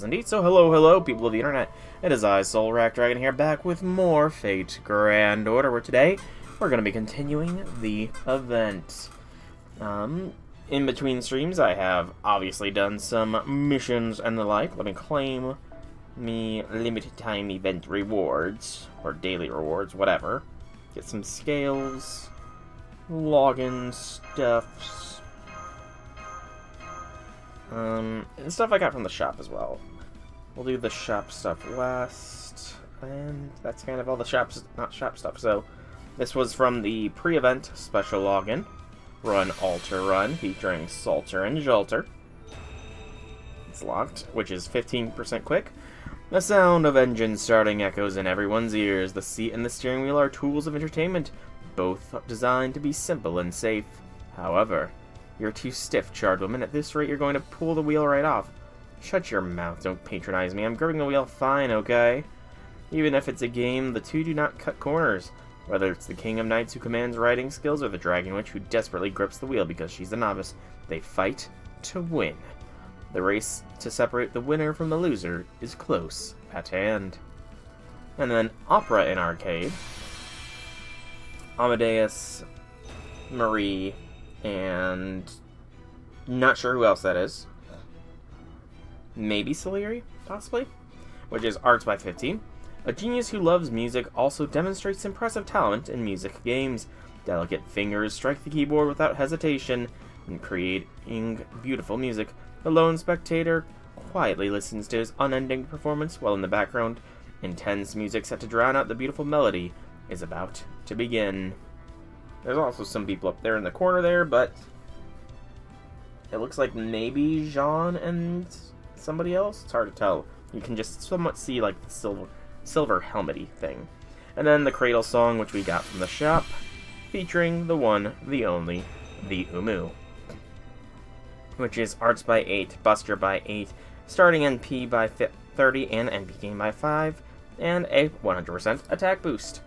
Indeed, so hello people of the internet. It is I, Soul Dragon here, back with more Fate Grand Order, where today we're going to be continuing the event. In between streams I have obviously done some missions and the like. Let me claim me limited time event rewards, or daily rewards, whatever. Get some scales, login stuffs. And stuff I got from the shop as well. We'll do the shop stuff last, and that's kind of all the not shop stuff. So, this was from the pre-event special login, Run Alter Run, featuring Salter and Jolter. It's locked, which is 15% quick. The sound of engines starting echoes in everyone's ears. The seat and the steering wheel are tools of entertainment, both designed to be simple and safe. However, you're too stiff, charred woman. At this rate, you're going to pull the wheel right off. Shut your mouth, don't patronize me. I'm gripping the wheel fine, okay? Even if it's a game, the two do not cut corners. Whether it's the King of Knights who commands riding skills or the Dragon Witch who desperately grips the wheel because she's a novice, they fight to win. The race to separate the winner from the loser is close at hand. And then Opera in Arcade. Amadeus, Marie, and not sure who else that is. Maybe Singularity, possibly? Which is Arts by 15. A genius who loves music also demonstrates impressive talent in music games. Delicate fingers strike the keyboard without hesitation in creating beautiful music. The lone spectator quietly listens to his unending performance while in the background, intense music set to drown out the beautiful melody is about to begin. There's also some people up there in the corner there, but it looks like maybe Jean and somebody else? It's hard to tell. You can just somewhat see like the silver helmety thing. And then the Cradle song, which we got from the shop, featuring the one, the only, the Umu. Which is Arts by 8, Buster by 8, starting NP by 30 and NP gain by 5, and a 100% attack boost.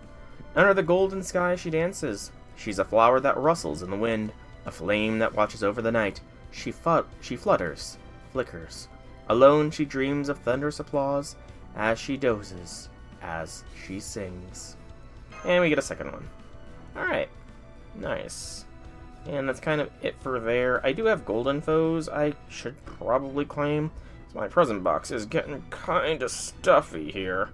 Under the golden sky she dances. She's a flower that rustles in the wind, a flame that watches over the night. She flutters, flickers. Alone she dreams of thunderous applause, as she dozes, as she sings. And we get a second one. Alright. Nice. And that's kind of it for there. I do have golden foes I should probably claim. My present box is getting kind of stuffy here.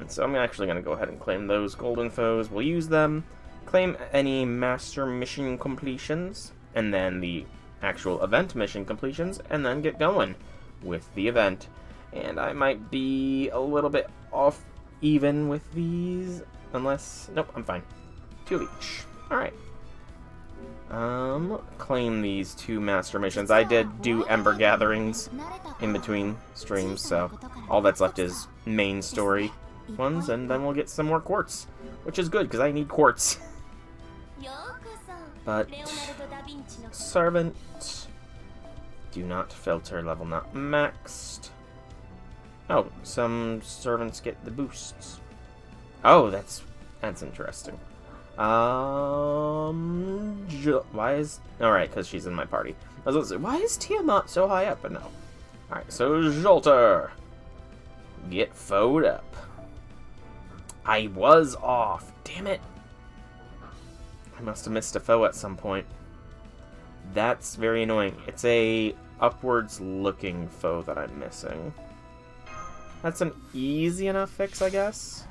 So I'm actually going to go ahead and claim those golden foes. We'll use them. Claim any master mission completions, and then the actual event mission completions, and then get going with the event. And I might be a little bit off even with these, unless... Nope, I'm fine. 2 of each. Alright. Claim these 2 master missions. I did do Ember Gatherings in between streams, so all that's left is main story ones, and then we'll get some more quartz, which is good, because I need quartz. But servant, do not filter, level not maxed. Oh, some servants get the boosts. Oh, that's interesting. Why is... Alright, because she's in my party. I was going to say, why is Tiamat so high up? But no. Alright, so Jolter, get foed up. I was off. Damn it. I must have missed a foe at some point. That's very annoying. It's a upwards looking foe that I'm missing. That's an easy enough fix, I guess.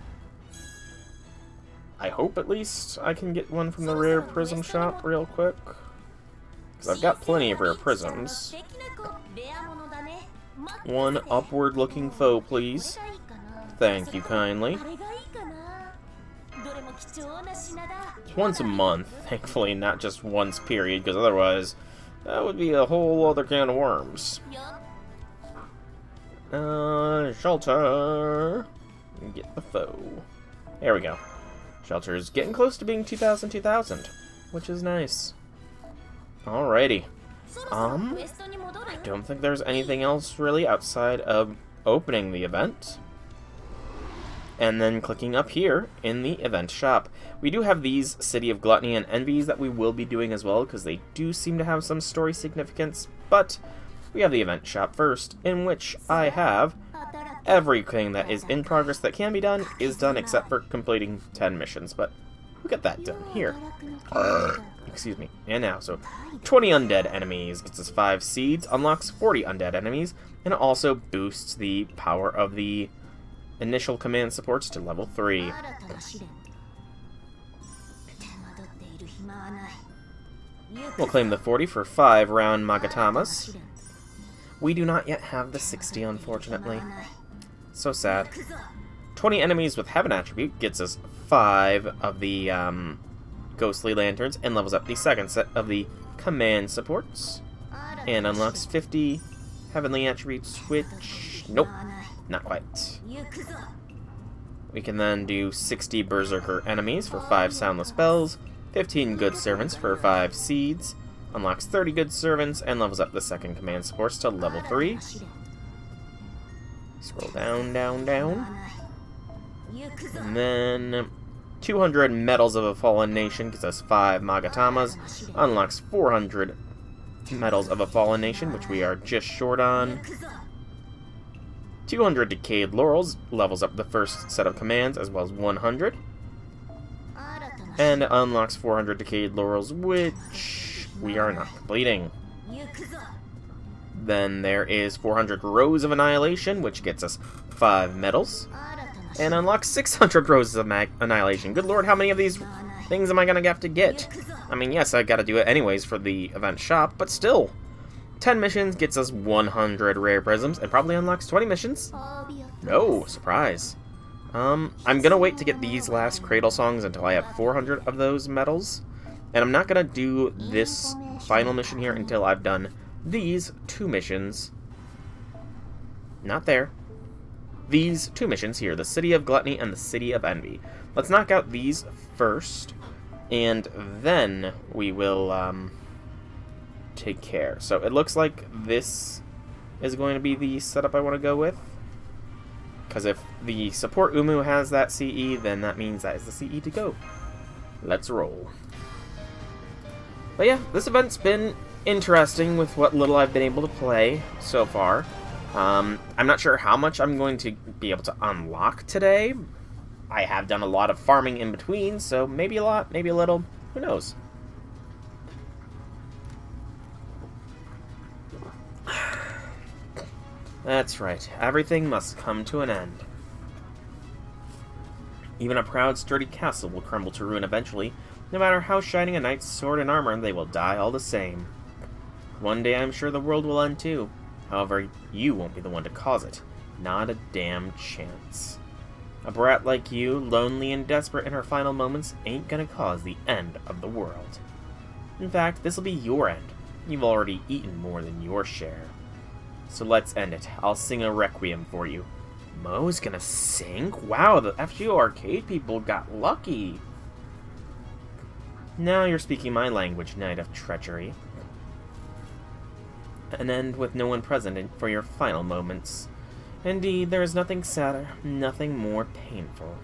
I hope at least I can get one from the rare prism shop real quick. Because I've got plenty of rare prisms. One upward looking foe, please. Thank you kindly. It's once a month, thankfully, not just once period, because otherwise that would be a whole other can of worms. Shelter. Get the foe. There we go. Shelter is getting close to being 2000, which is nice. Alrighty. I don't think there's anything else really outside of opening the event. And then clicking up here in the event shop. We do have these City of Gluttony and Envies that we will be doing as well, because they do seem to have some story significance, but we have the event shop first, in which I have everything that is in progress that can be done is done except for completing 10 missions, but we'll get that done here. Excuse me. And now, so 20 undead enemies gets us 5 seeds, unlocks 40 undead enemies, and it also boosts the power of the initial command supports to level 3. We'll claim the 40 for 5 round Magatamas. We do not yet have the 60, unfortunately. So sad. 20 enemies with Heaven attribute gets us 5 of the Ghostly Lanterns and levels up the second set of the command supports. And unlocks 50 Heavenly attributes, which... nope, not quite. We can then do 60 Berserker enemies for 5 soundless spells, 15 Good Servants for 5 seeds, unlocks 30 Good Servants, and levels up the second command supports to level 3. Scroll down, down, down. And then 200 Medals of a Fallen Nation gives us 5 Magatamas, unlocks 400 Medals of a Fallen Nation, which we are just short on. 200 Decayed Laurels levels up the first set of commands, as well as 100. And unlocks 400 Decayed Laurels, which we are not completing. Then there is 400 Rose of Annihilation, which gets us 5 medals. And unlocks 600 Roses of Annihilation. Good lord, how many of these things am I going to have to get? I mean, yes, I got to do it anyways for the event shop, but still. 10 missions gets us 100 Rare Prisms, and probably unlocks 20 missions. No, surprise. I'm going to wait to get these last Cradle songs until I have 400 of those medals. And I'm not going to do this final mission here until I've done these 2 missions. Not there. These 2 missions here, the City of Gluttony and the City of Envy. Let's knock out these first, and then we will take care. So it looks like this is going to be the setup I want to go with. Because if the support Umu has that CE, then that means that is the CE to go. Let's roll. But yeah, this event's been interesting with what little I've been able to play so far. I'm not sure how much I'm going to be able to unlock today. I have done a lot of farming in between, so maybe a lot, maybe a little. Who knows? That's right. Everything must come to an end. Even a proud, sturdy castle will crumble to ruin eventually. No matter how shining a knight's sword and armor, they will die all the same. One day I'm sure the world will end too. However, you won't be the one to cause it. Not a damn chance. A brat like you, lonely and desperate in her final moments, ain't gonna cause the end of the world. In fact, this'll be your end. You've already eaten more than your share. So let's end it. I'll sing a requiem for you. Mo's gonna sing? Wow, the FGO Arcade people got lucky. Now you're speaking my language, Knight of Treachery. An end with no one present for your final moments. Indeed, there is nothing sadder, nothing more painful.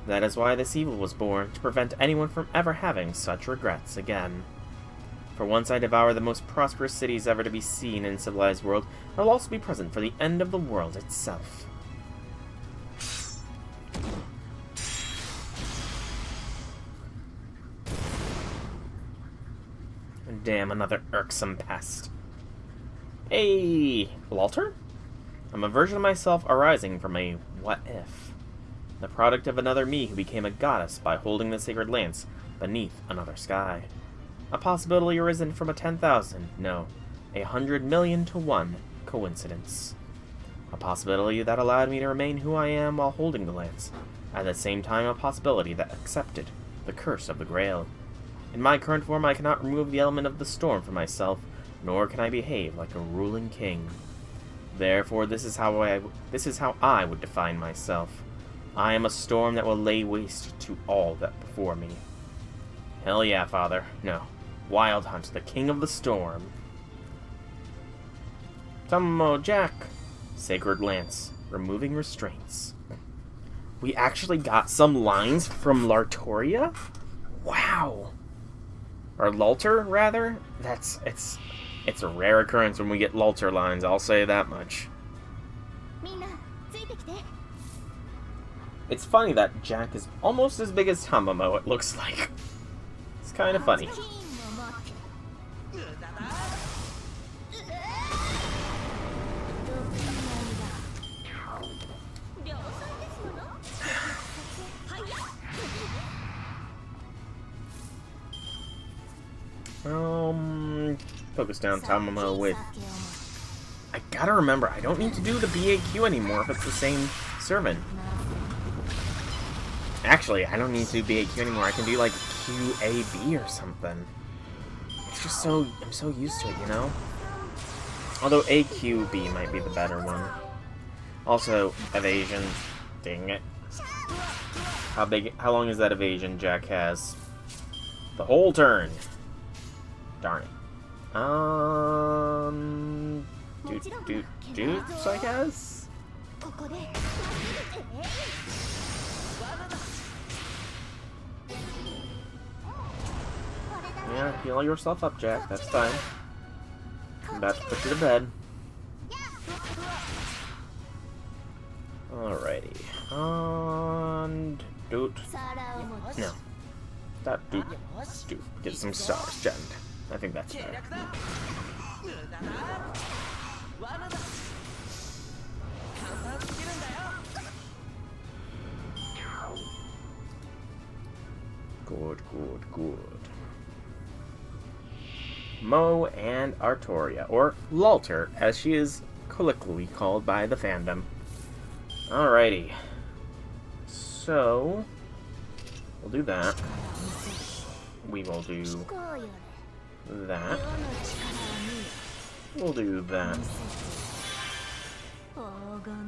That is why this evil was born, to prevent anyone from ever having such regrets again. For once I devour the most prosperous cities ever to be seen in a civilized world, I will also be present for the end of the world itself. Damn, another irksome pest. Hey, Lalter? I'm a version of myself arising from a what-if. The product of another me who became a goddess by holding the sacred lance beneath another sky. A possibility arisen from a 10,000, no, 100,000,000 to 1 coincidence. A possibility that allowed me to remain who I am while holding the lance. At the same time, a possibility that accepted the curse of the Grail. In my current form, I cannot remove the element of the storm from myself, nor can I behave like a ruling king. Therefore, this is how I would define myself. I am a storm that will lay waste to all that before me. Hell yeah, Father. No. Wild Hunt, the king of the storm. Tummo Jack. Sacred Lance. Removing restraints. We actually got some lines from Lartoria? Wow. Or Lalter, rather? It's It's a rare occurrence when we get Lulter lines, I'll say that much. It's funny that Jack is almost as big as Tamamo, it looks like. It's kind of funny. Focus down Tamamo with... I gotta remember, I don't need to do the BAQ anymore if it's the same servant. Actually, I don't need to do BAQ anymore. I can do like QAB or something. It's just so... I'm so used to it, you know? Although AQB might be the better one. Also, evasion. Dang it. How long is that evasion Jack has? The whole turn. Darn it. Doots, I guess? Yeah, heal yourself up, Jack. That's fine. I'm about to put you to bed. Alrighty. And... Doot. No. That Doot. Doot. Get some stars, Jen. I think that's fair. Good, good, good. Mo and Artoria, or Lulter, as she is colloquially called by the fandom. Alrighty. So, we'll do that. We will do that. We'll do that.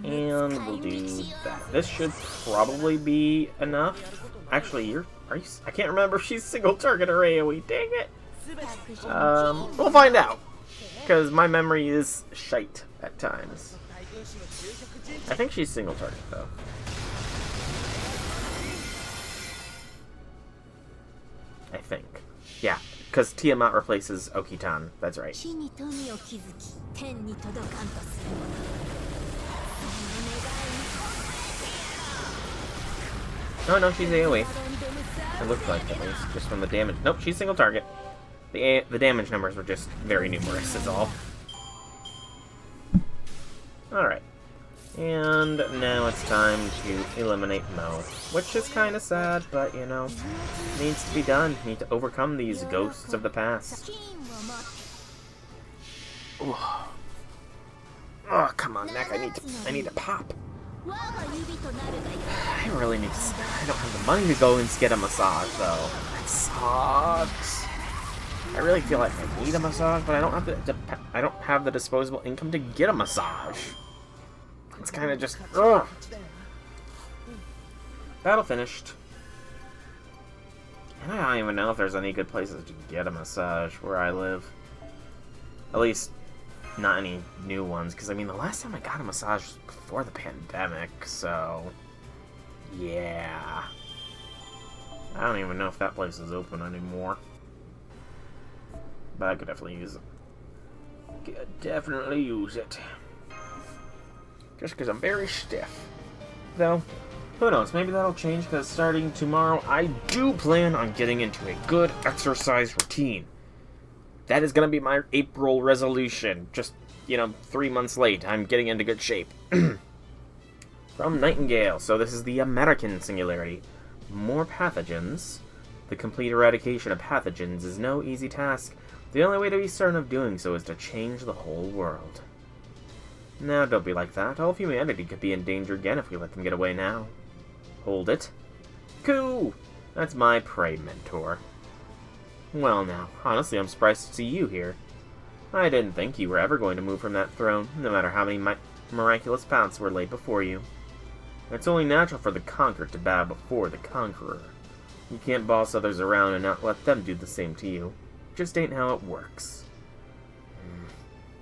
And we'll do that. This should probably be enough. Actually, I can't remember if she's single target or AoE. Dang it. We'll find out. Because my memory is shite at times. I think she's single target, though. I think. Yeah, because Tiamat replaces Okitan. That's right. No, she's AoE. It looks like, at least, just from the damage. Nope, she's single target. The damage numbers were just very numerous, is all. Alright. And now it's time to eliminate Mo. Which is kind of sad, but, you know, needs to be done. Need to overcome these ghosts of the past. Ooh. Oh, come on, Neck. I need to pop. I really need to... I don't have the money to go and get a massage, though. That sucks. I really feel like I need a massage, but I don't have the disposable income to get a massage. It's kind of just... Ugh. Battle finished. And I don't even know if there's any good places to get a massage where I live. At least, not any new ones. Because, I mean, the last time I got a massage was before the pandemic, so... Yeah. I don't even know if that place is open anymore. But I could definitely use it. Could definitely use it. Just because I'm very stiff. Though, who knows, maybe that'll change because starting tomorrow, I do plan on getting into a good exercise routine. That is going to be my April resolution. Just, 3 months late, I'm getting into good shape. From Nightingale, so this is the American Singularity. More pathogens. The complete eradication of pathogens is no easy task. The only way to be certain of doing so is to change the whole world. Now, don't be like that. All of humanity could be in danger again if we let them get away now. Hold it. Coo! That's my prey mentor. Well now, honestly, I'm surprised to see you here. I didn't think you were ever going to move from that throne, no matter how many miraculous paths were laid before you. It's only natural for the conquered to bow before the conqueror. You can't boss others around and not let them do the same to you. Just ain't how it works.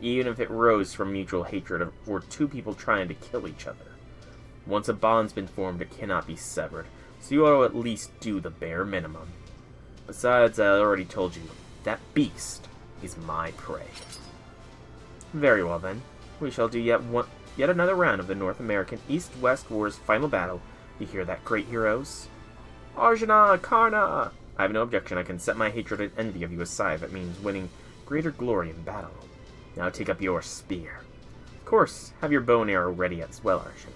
Even if it rose from mutual hatred or two people trying to kill each other. Once a bond's been formed, it cannot be severed, so you ought to at least do the bare minimum. Besides, I already told you, that beast is my prey. Very well then. We shall do yet another round of the North American East-West War's final battle. You hear that, great heroes? Arjuna! Karna! I have no objection. I can set my hatred and envy of you aside if it means winning greater glory in battle. Now take up your spear. Of course, have your bow and arrow ready as well, Arjuna.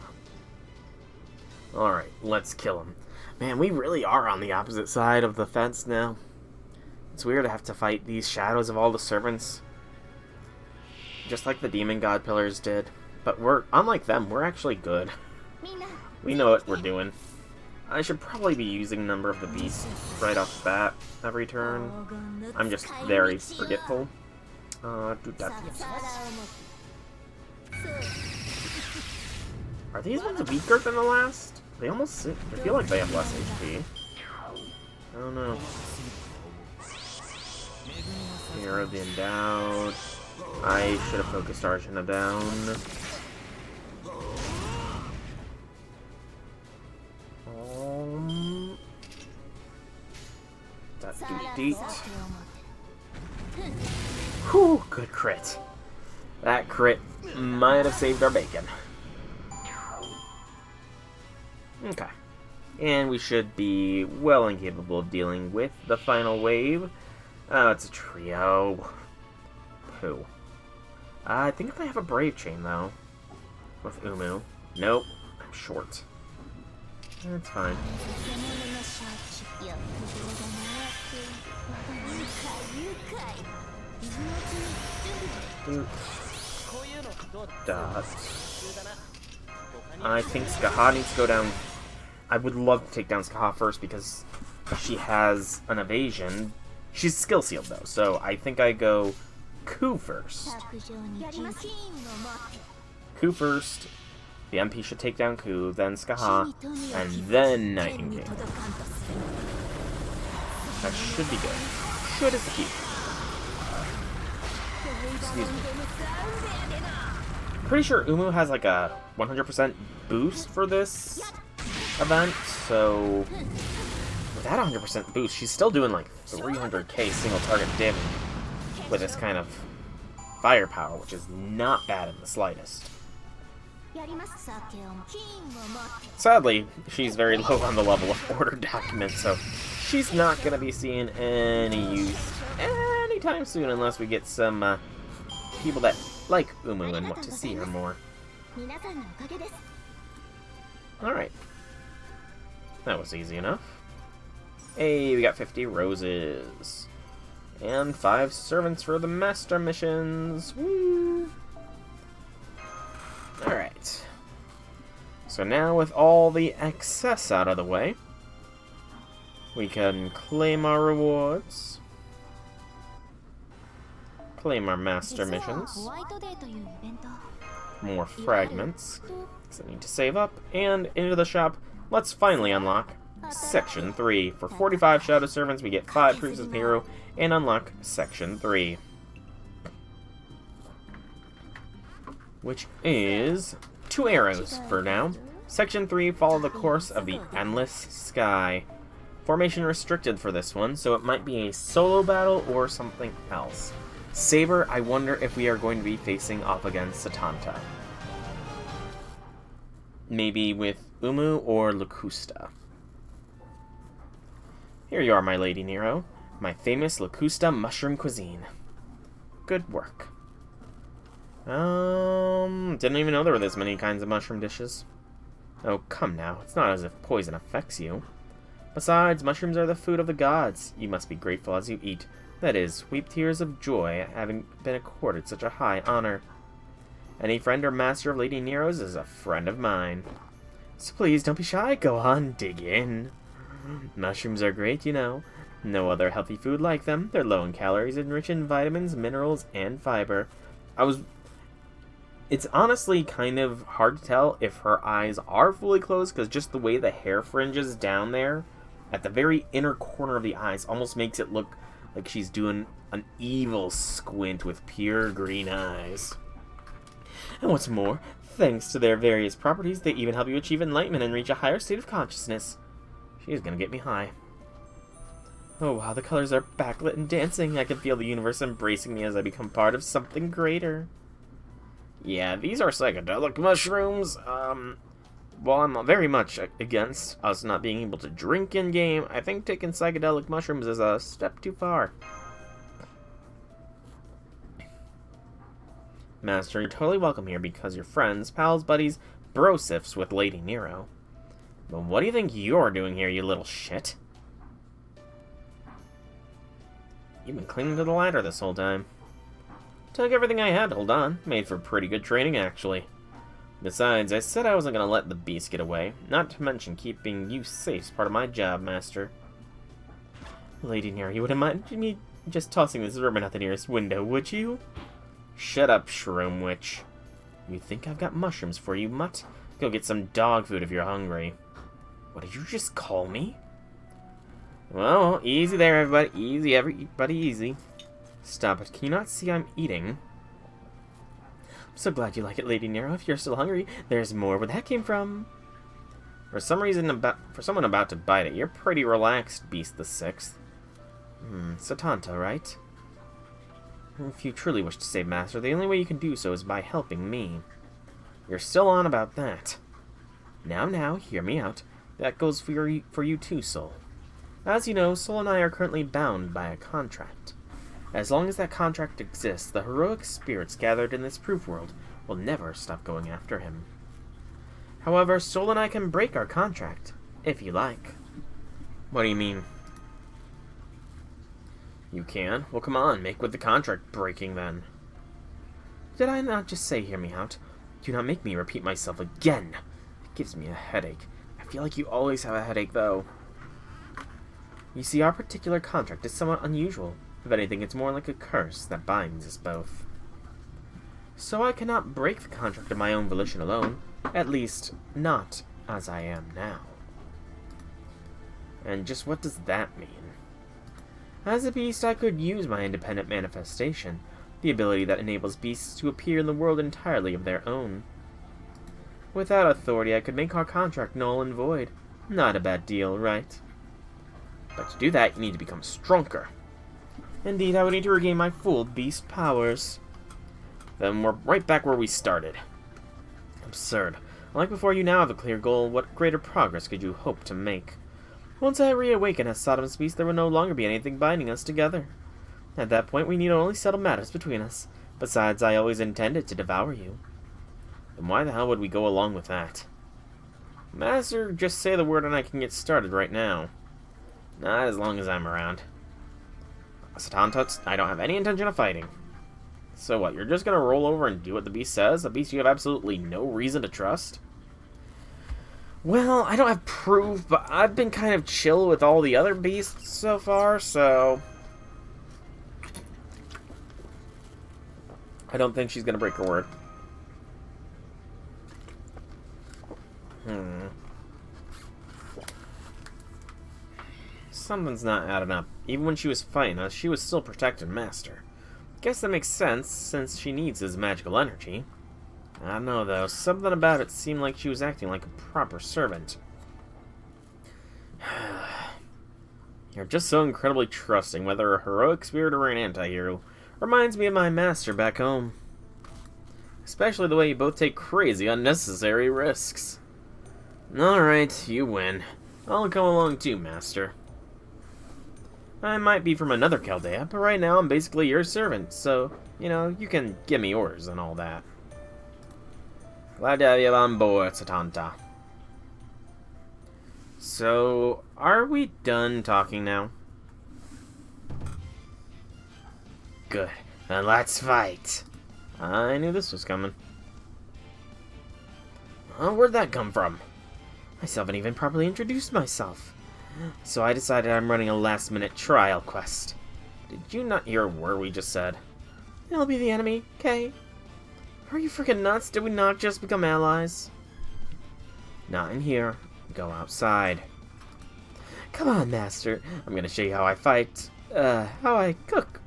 Alright, let's kill him. Man, we really are on the opposite side of the fence now. It's weird to have to fight these shadows of all the servants. Just like the demon god pillars did. But unlike them, we're actually good. We know what we're doing. I should probably be using Number of the Beast right off the bat every turn. I'm just very forgetful. Do that. Are these ones weaker than the last? They almost I feel like they have less HP. I don't know. Hero the Endowed. I should have focused Arjuna down. That duty. Whew, good crit. That crit might have saved our bacon. Okay. And we should be well and capable of dealing with the final wave. Oh, it's a trio. Who? I think I have a Brave Chain, though. With Umu. Nope. I'm short. That's fine. Dot. I think Skaha needs to go down. I would love to take down Skaha first because she has an evasion. She's skill sealed though, so I think I go Ku first. Ku first. The MP should take down Ku, then Skaha, and then Nightingale. That should be good. Should is the key. Excuse me. Pretty sure Umu has like a 100% boost for this event, so with that 100% boost, she's still doing like 300k single target damage with this kind of firepower, which is not bad in the slightest. Sadly, she's very low on the level of order document, so she's not going to be seeing any use anytime soon unless we get some people that like Umu and want to see her more. Alright. That was easy enough. Hey, we got 50 roses. And 5 servants for the master missions. Woo! Alright. So now with all the excess out of the way, we can claim our rewards. Claim our master missions. More fragments. Because I need to save up. And into the shop, let's finally unlock Section 3. For 45 Shadow Servants, we get 5 Proofs of Hero and unlock Section 3. Which is 2 arrows for now. Section 3, follow the course of the endless sky. Formation restricted for this one, so it might be a solo battle or something else. Saber, I wonder if we are going to be facing off against Satanta. Maybe with Umu or Locusta. Here you are, my Lady Nero. My famous Locusta mushroom cuisine. Good work. Didn't even know there were this many kinds of mushroom dishes. Oh, come now. It's not as if poison affects you. Besides, mushrooms are the food of the gods. You must be grateful as you eat. That is, weep tears of joy at having been accorded such a high honor. Any friend or master of Lady Nero's is a friend of mine. So please, don't be shy. Go on, dig in. Mushrooms are great, you know. No other healthy food like them. They're low in calories and rich in vitamins, minerals, and fiber. It's honestly kind of hard to tell if her eyes are fully closed, because just the way the hair fringes down there, at the very inner corner of the eyes, almost makes it look like she's doing an evil squint with pure green eyes. And what's more, thanks to their various properties, they even help you achieve enlightenment and reach a higher state of consciousness. She's gonna get me high. Oh wow, the colors are backlit and dancing. I can feel the universe embracing me as I become part of something greater. Yeah, these are psychedelic mushrooms. While I'm very much against us not being able to drink in-game, I think taking psychedelic mushrooms is a step too far. Master, you're totally welcome here because you're friends, pals, buddies, brosifs with Lady Nero. But what do you think you're doing here, you little shit? You've been clinging to the ladder this whole time. Took everything I had to hold on. Made for pretty good training, actually. Besides, I said I wasn't going to let the beast get away. Not to mention keeping you safe is part of my job, Master. Lady Nero, you wouldn't mind me just tossing this ribbon out the nearest window, would you? Shut up, Shroom Witch. You think I've got mushrooms for you, mutt? Go get some dog food if you're hungry. What did you just call me? Well, easy there, everybody. Easy, everybody, easy. Stop it. Can you not see I'm eating? I'm so glad you like it, Lady Nero. If you're still hungry, there's more where that came from. For some reason, for someone about to bite it, you're pretty relaxed, Beast the Sixth. Satanta, right? If you truly wish to save Master, the only way you can do so is by helping me. You're still on about that. Now, hear me out. That goes for you too, Soul. As you know, Soul and I are currently bound by a contract. As long as that contract exists, the heroic spirits gathered in this proof world will never stop going after him. However, Soul and I can break our contract, if you like. What do you mean? You can? Well, come on, make with the contract breaking, then. Did I not just say hear me out? Do not make me repeat myself again. It gives me a headache. I feel like you always have a headache, though. You see, our particular contract is somewhat unusual. If anything, it's more like a curse that binds us both. So I cannot break the contract of my own volition alone. At least, not as I am now. And just what does that mean? As a beast, I could use my independent manifestation, the ability that enables beasts to appear in the world entirely of their own. Without authority, I could make our contract null and void. Not a bad deal, right? But to do that, you need to become stronger. Indeed, I would need to regain my full beast powers. Then we're right back where we started. Absurd. Like before, you now have a clear goal. What greater progress could you hope to make? Once I reawaken as Sodom's beast, there will no longer be anything binding us together. At that point, we need only settle matters between us. Besides, I always intended to devour you. Then why the hell would we go along with that? Master, just say the word and I can get started right now. Not as long as I'm around. Satanta, I don't have any intention of fighting. So what, you're just gonna roll over and do what the beast says? A beast you have absolutely no reason to trust? Well, I don't have proof, but I've been kind of chill with all the other beasts so far, so... I don't think she's gonna break her word. Something's not adding up. Even when she was fighting us, she was still protecting Master. Guess that makes sense, since she needs his magical energy. I don't know, though. Something about it seemed like she was acting like a proper servant. You're just so incredibly trusting, whether a heroic spirit or an anti-hero. Reminds me of my master back home. Especially the way you both take crazy, unnecessary risks. Alright, you win. I'll come along too, Master. I might be from another Chaldea, but right now I'm basically your servant, so, you know, you can give me orders and all that. Glad to have you on board, Satanta. So, are we done talking now? Good. Then let's fight. I knew this was coming. Where'd that come from? I still haven't even properly introduced myself. So I decided I'm running a last-minute trial quest. Did you not hear a word we just said? I'll be the enemy, okay? Are you freaking nuts? Did we not just become allies? Not in here. Go outside. Come on, Master. I'm gonna show you how I fight. How I cook.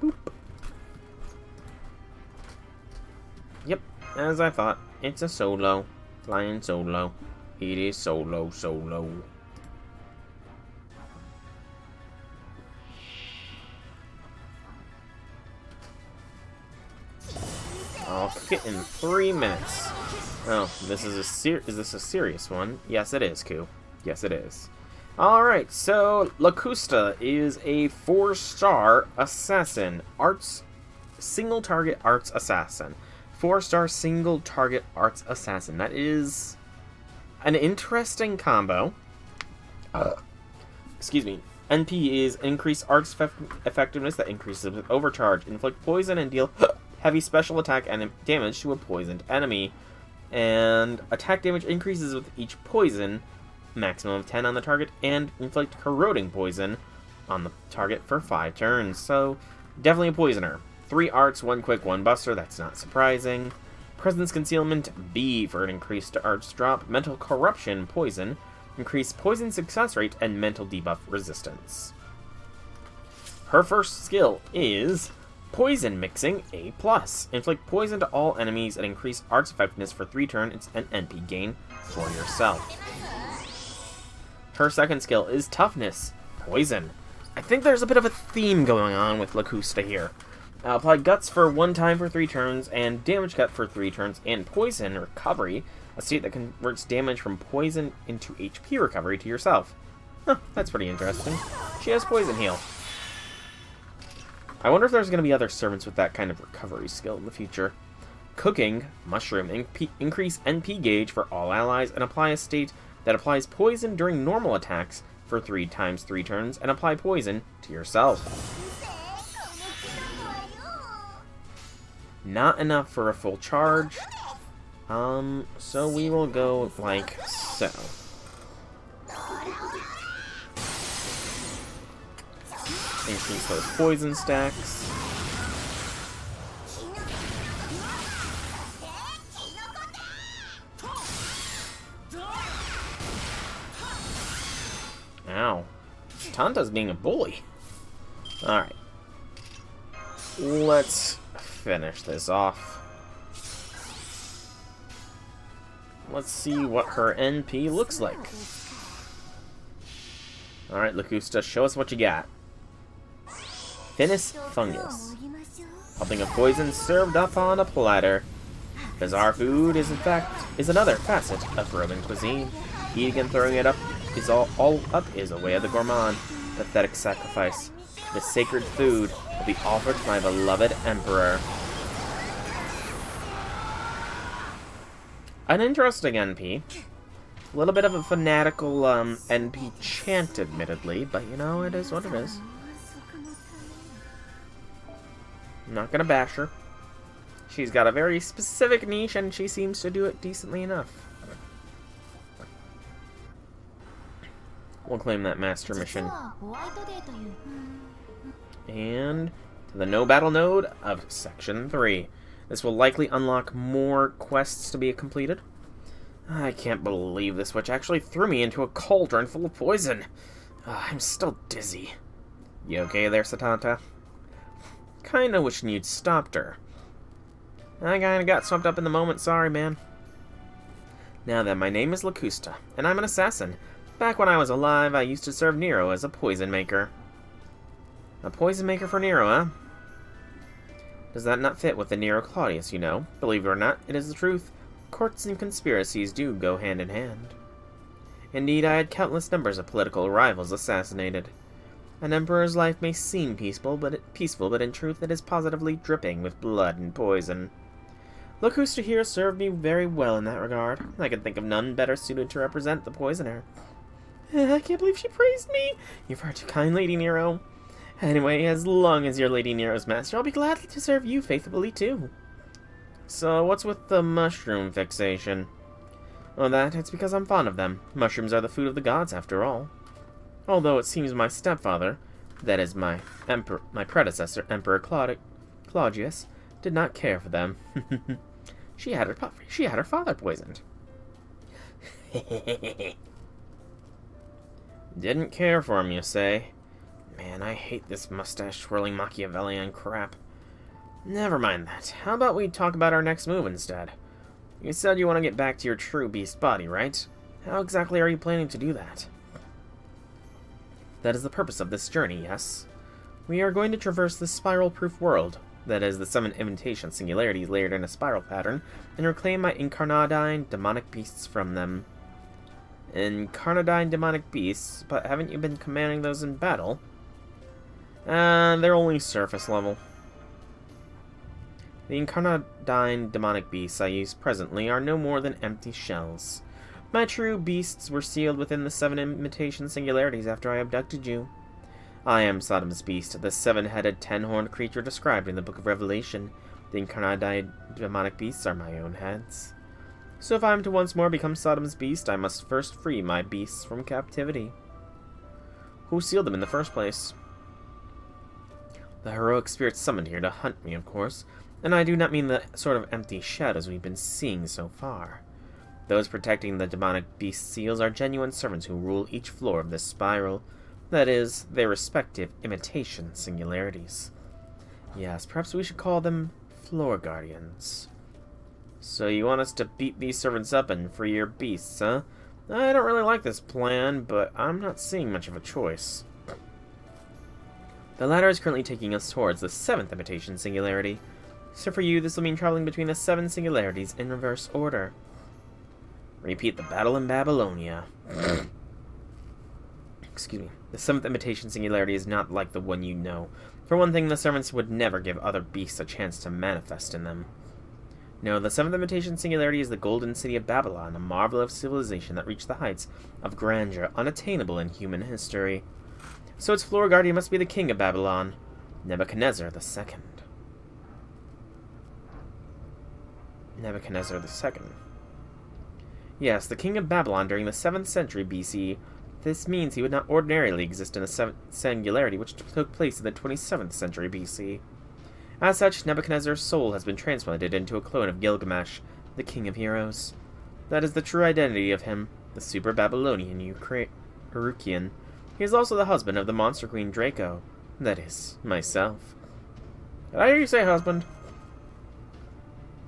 Boop. Yep, as I thought. It's a solo. Flying solo. It is solo. I'll cook it in 3 minutes. Oh, this is is this a serious one? Yes, it is, Ku. Yes, it is. Alright, so Locusta is a 4-star assassin. Single target arts assassin. 4-star single target arts assassin. That is an interesting combo. Excuse me. NP is increased arts effectiveness that increases with overcharge. Inflict poison and deal heavy special attack and damage to a poisoned enemy. And attack damage increases with each poison, maximum of 10 on the target, and inflict corroding poison on the target for 5 turns. So, definitely a poisoner. 3 arts, 1 quick, 1 buster, that's not surprising. Presence Concealment, B for an increased arts drop. Mental Corruption, poison. Increased poison success rate and mental debuff resistance. Her first skill is Poison Mixing A+. Inflict poison to all enemies and increase arts effectiveness for 3 turns and NP gain for yourself. Her second skill is Toughness, Poison. I think there's a bit of a theme going on with Locusta here. Apply Guts for 1 time for 3 turns, and Damage Cut for 3 turns, and Poison Recovery, a state that converts damage from poison into HP recovery to yourself. Huh, that's pretty interesting. She has Poison Heal. I wonder if there's going to be other servants with that kind of recovery skill in the future. Cooking, Mushroom, increase NP gauge for all allies, and apply a state that applies poison during normal attacks for 3 times 3 turns, and apply poison to yourself. Not enough for a full charge. So we will go like so. Increase those poison stacks. Ow. Tanta's being a bully. Alright. Let's finish this off. Let's see what her NP looks like. Alright, Locusta, show us what you got. Finis Fungus. Helping of poison served up on a platter. Bizarre food is another facet of Roman cuisine. Eating and throwing it up is all up is a way of the gourmand. Pathetic sacrifice. The sacred food will be offered to my beloved emperor. An interesting NP. A little bit of a fanatical NP chant, admittedly, but you know, it is what it is. I'm not gonna bash her. She's got a very specific niche, and she seems to do it decently enough. We'll claim that master mission. And to the no battle node of Section 3. This will likely unlock more quests to be completed. I can't believe this witch actually threw me into a cauldron full of poison. I'm still dizzy. You okay there, Satanta? Kinda wishing you'd stopped her. I kinda got swept up in the moment, sorry, man. Now then, my name is Locusta, and I'm an assassin. Back when I was alive, I used to serve Nero as a poison maker. A poison maker for Nero, huh? Does that not fit with the Nero Claudius, you know? Believe it or not, it is the truth. Courts and conspiracies do go hand in hand. Indeed, I had countless numbers of political rivals assassinated. An emperor's life may seem peaceful, but in truth it is positively dripping with blood and poison. Locusta here served me very well in that regard. I can think of none better suited to represent the poisoner. I can't believe she praised me! You're far too kind, Lady Nero. Anyway, as long as you're Lady Nero's master, I'll be glad to serve you faithfully, too. So, what's with the mushroom fixation? Well, it's because I'm fond of them. Mushrooms are the food of the gods, after all. Although it seems my stepfather, that is my predecessor, Emperor Claudius, did not care for them. She had her father poisoned. Didn't care for him, you say? Man, I hate this mustache-twirling Machiavellian crap. Never mind that. How about we talk about our next move instead? You said you want to get back to your true beast body, right? How exactly are you planning to do that? That is the purpose of this journey, yes? We are going to traverse this spiral-proof world. that is, the summon imitation singularities layered in a spiral pattern, and reclaim my incarnadine demonic beasts from them. Incarnadine demonic beasts? But haven't you been commanding those in battle? They're only surface level. The incarnadine demonic beasts I use presently are no more than empty shells. My true beasts were sealed within the 7 imitation singularities after I abducted you. I am Sodom's beast, the 7-headed, 10-horned creature described in the Book of Revelation. The incarnadine demonic beasts are my own heads. So if I am to once more become Sodom's beast, I must first free my beasts from captivity. Who sealed them in the first place? The heroic spirits summoned here to hunt me, of course, and I do not mean the sort of empty shadows we've been seeing so far. Those protecting the demonic beast seals are genuine servants who rule each floor of this spiral. That is, their respective imitation singularities. Yes, perhaps we should call them floor guardians. So you want us to beat these servants up and free your beasts, huh? I don't really like this plan, but I'm not seeing much of a choice. The ladder is currently taking us towards the 7th imitation singularity. So for you, this will mean traveling between the 7 singularities in reverse order. Repeat the battle in Babylonia. Excuse me. The 7th imitation singularity is not like the one you know. For one thing, the servants would never give other beasts a chance to manifest in them. No, the 7th imitation singularity is the golden city of Babylon, a marvel of civilization that reached the heights of grandeur unattainable in human history. So its floor guardian must be the king of Babylon, Nebuchadnezzar II. Nebuchadnezzar II. Yes, the king of Babylon during the 7th century BC. This means he would not ordinarily exist in the 7th singularity, which took place in the 27th century BC. As such, Nebuchadnezzar's soul has been transplanted into a clone of Gilgamesh, the king of heroes. That is the true identity of him, the super Babylonian Urukian. He is also the husband of the monster queen Draco. That is, myself. Did I hear you say husband?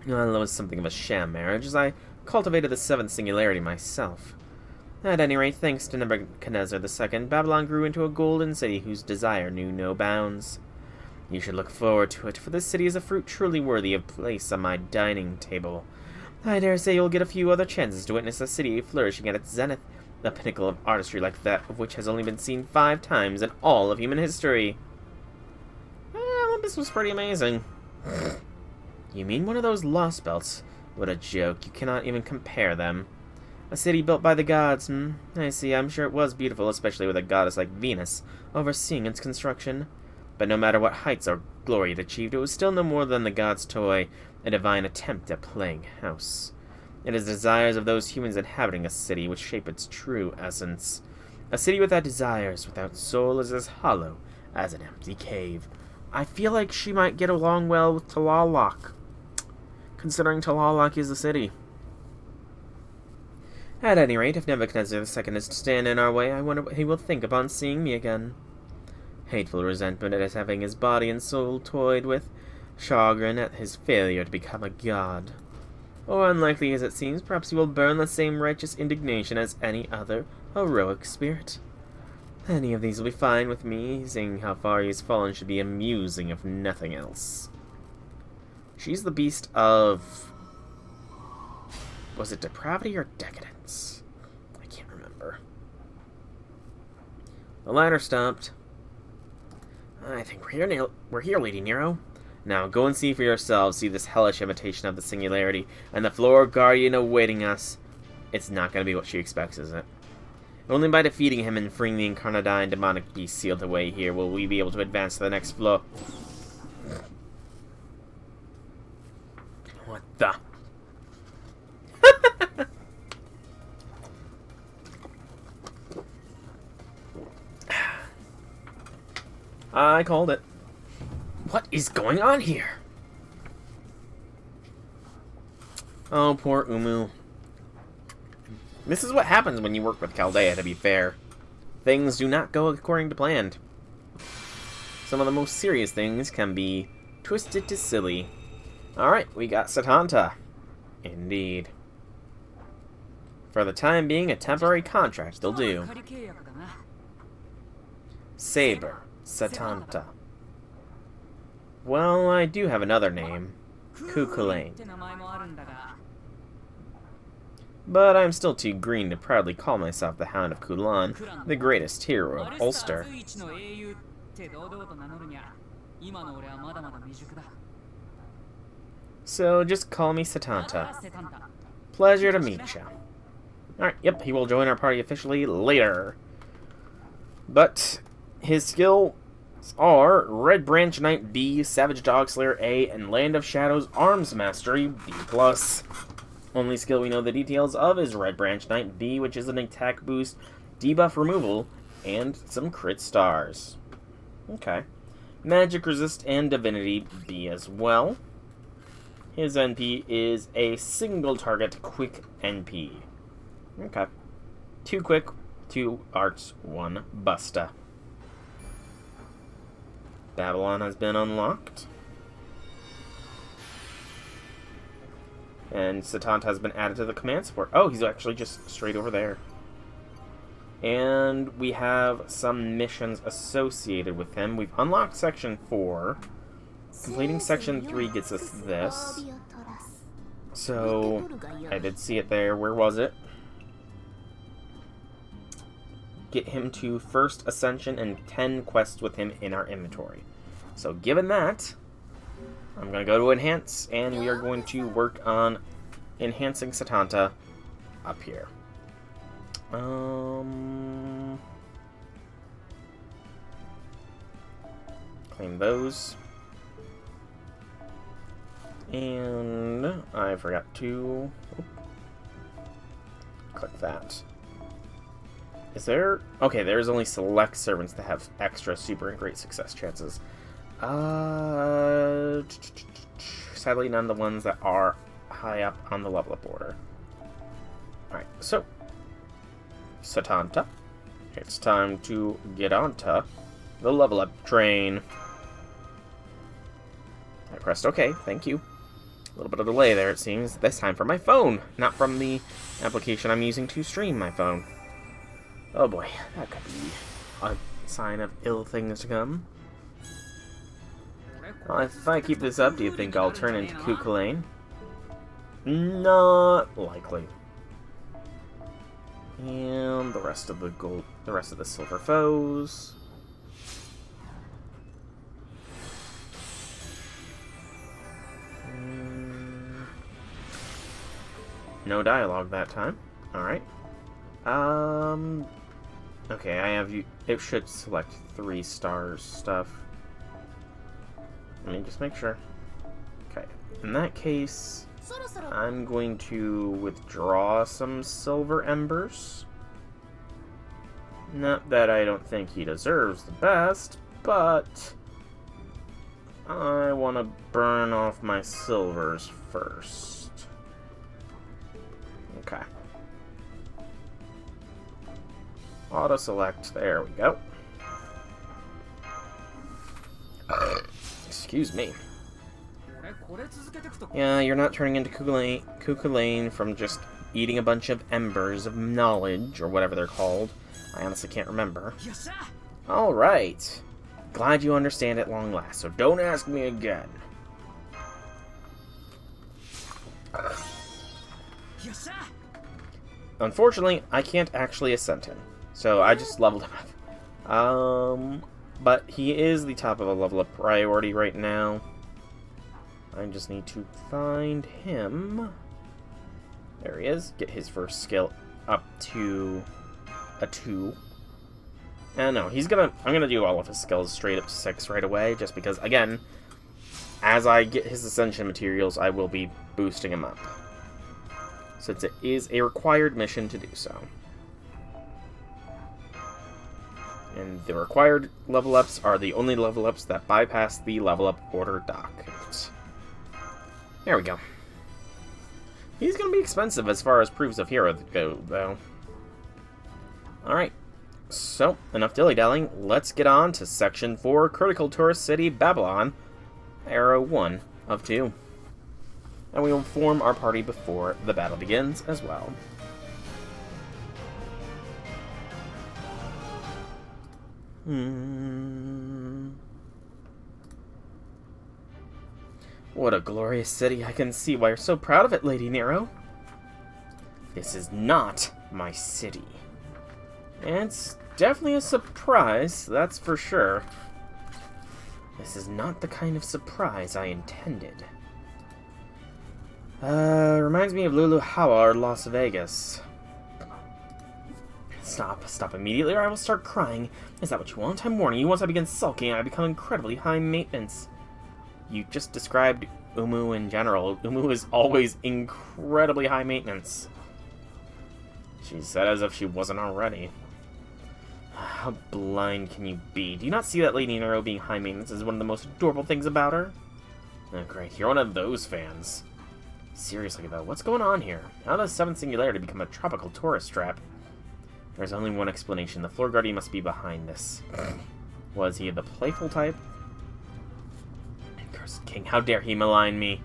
Well, it was something of a sham marriage, as I cultivated the 7th singularity myself. At any rate, thanks to Nebuchadnezzar II, Babylon grew into a golden city whose desire knew no bounds. You should look forward to it, for this city is a fruit truly worthy of place on my dining table. I dare say you'll get a few other chances to witness a city flourishing at its zenith, a pinnacle of artistry like that of which has only been seen 5 times in all of human history. Olympus was pretty amazing. You mean one of those lost belts? What a joke, you cannot even compare them. A city built by the gods, I see, I'm sure it was beautiful, especially with a goddess like Venus overseeing its construction. But no matter what heights or glory it achieved, it was still no more than the gods' toy, a divine attempt at playing house. It is the desires of those humans inhabiting a city which shape its true essence. A city without desires, without soul, is as hollow as an empty cave. I feel like she might get along well with Tlaloc, considering Tlaloc is the city. At any rate, if Nebuchadnezzar II is to stand in our way, I wonder what he will think upon seeing me again. Hateful resentment at his having his body and soul toyed with, chagrin at his failure to become a god. Or, unlikely as it seems, perhaps he will burn the same righteous indignation as any other heroic spirit. Any of these will be fine with me, seeing how far he has fallen should be amusing if nothing else. She's the beast of... was it depravity or decadence? I can't remember. The ladder stopped. I think we're here, Lady Nero. Now, go and see for yourselves, see this hellish imitation of the singularity, and the floor guardian awaiting us. It's not going to be what she expects, is it? Only by defeating him and freeing the incarnadine demonic beast sealed away here will we be able to advance to the next floor. What the? I called it. What is going on here? Oh, poor Umu. This is what happens when you work with Chaldea, to be fair. Things do not go according to plan. Some of the most serious things can be twisted to silly. Alright, we got Satanta. Indeed. For the time being, a temporary contract will do. Saber. Satanta. Well, I do have another name. Kukulane. But I'm still too green to proudly call myself the Hound of Kulan, the greatest hero of Ulster. So just call me Setanta. Pleasure to meet you. Alright, yep, he will join our party officially later. But his skills are Red Branch Knight B, Savage Dog Slayer A, and Land of Shadows Arms Mastery B+. Only skill we know the details of is Red Branch Knight B, which is an attack boost, debuff removal, and some crit stars. Okay. Magic Resist and Divinity B as well. His NP is a single target quick NP. Okay. 2 quick, 2 arts, 1 busta. Babylon has been unlocked. And Setanta has been added to the command support. Oh, he's actually just straight over there. And we have some missions associated with him. We've unlocked Section 4. Completing Section 3 gets us this. So, I did see it there. Where was it? Get him to First Ascension and 10 quests with him in our inventory. So, given that, I'm going to go to Enhance, and we are going to work on enhancing Setanta up here. Claim those. And I forgot to click that. Is there... Okay, there's only select servants that have extra super and great success chances. Sadly, none of the ones that are high up on the level up order. Alright, so Setanta, it's time to get onto the level up train. I pressed OK, thank you. A little bit of delay there, it seems. This time from my phone, not from the application I'm using to stream my phone. Oh boy, that could be a sign of ill things to come. Well, if I keep this up, do you think I'll turn into Kukulane? Not likely. And the rest of the gold, the rest of the silver foes. No dialogue that time. Alright. Okay, I have you. It should select 3 stars stuff. Let me just make sure. Okay. In that case, I'm going to withdraw some silver embers. Not that I don't think he deserves the best, but I want to burn off my silvers first. Okay. Auto select. There we go. Excuse me. Yeah, you're not turning into Kukulane from just eating a bunch of embers of knowledge, or whatever they're called. I honestly can't remember. Alright. Glad you understand at long last, so don't ask me again. Unfortunately, I can't actually ascend him, so I just leveled him up. But he is the top of a level up priority right now. I just need to find him. There he is. Get his first skill up to a 2. No, I'm gonna do all of his skills straight up to 6 right away, just because, again, as I get his ascension materials, I will be boosting him up, since it is a required mission to do so. And the required level ups are the only level ups that bypass the level up order docket. There we go. He's going to be expensive as far as proofs of hero go, though. Alright, so enough dilly-dallying. Let's get on to Section 4, Critical Tourist City, Babylon, Arrow 1 of 2. And we will form our party before the battle begins as well. What a glorious city. I can see why you're so proud of it, Lady Nero. This is not my city. And it's definitely a surprise, that's for sure. This is not the kind of surprise I intended. Reminds me of Lulu Hawa or Las Vegas. Stop immediately or I will start crying. Is that what you want? I'm warning you, once I begin sulking, I become incredibly high maintenance. You just described Umu in general. Umu is always incredibly high maintenance. She said as if she wasn't already. How blind can you be? Do you not see that Lady Nero being high maintenance is one of the most adorable things about her? Oh, great. You're one of those fans. Seriously, though, what's going on here? How does 7th Singularity become a tropical tourist trap? There's only one explanation. The floor guardian must be behind this. Was he the playful type? Cursed king, how dare he malign me?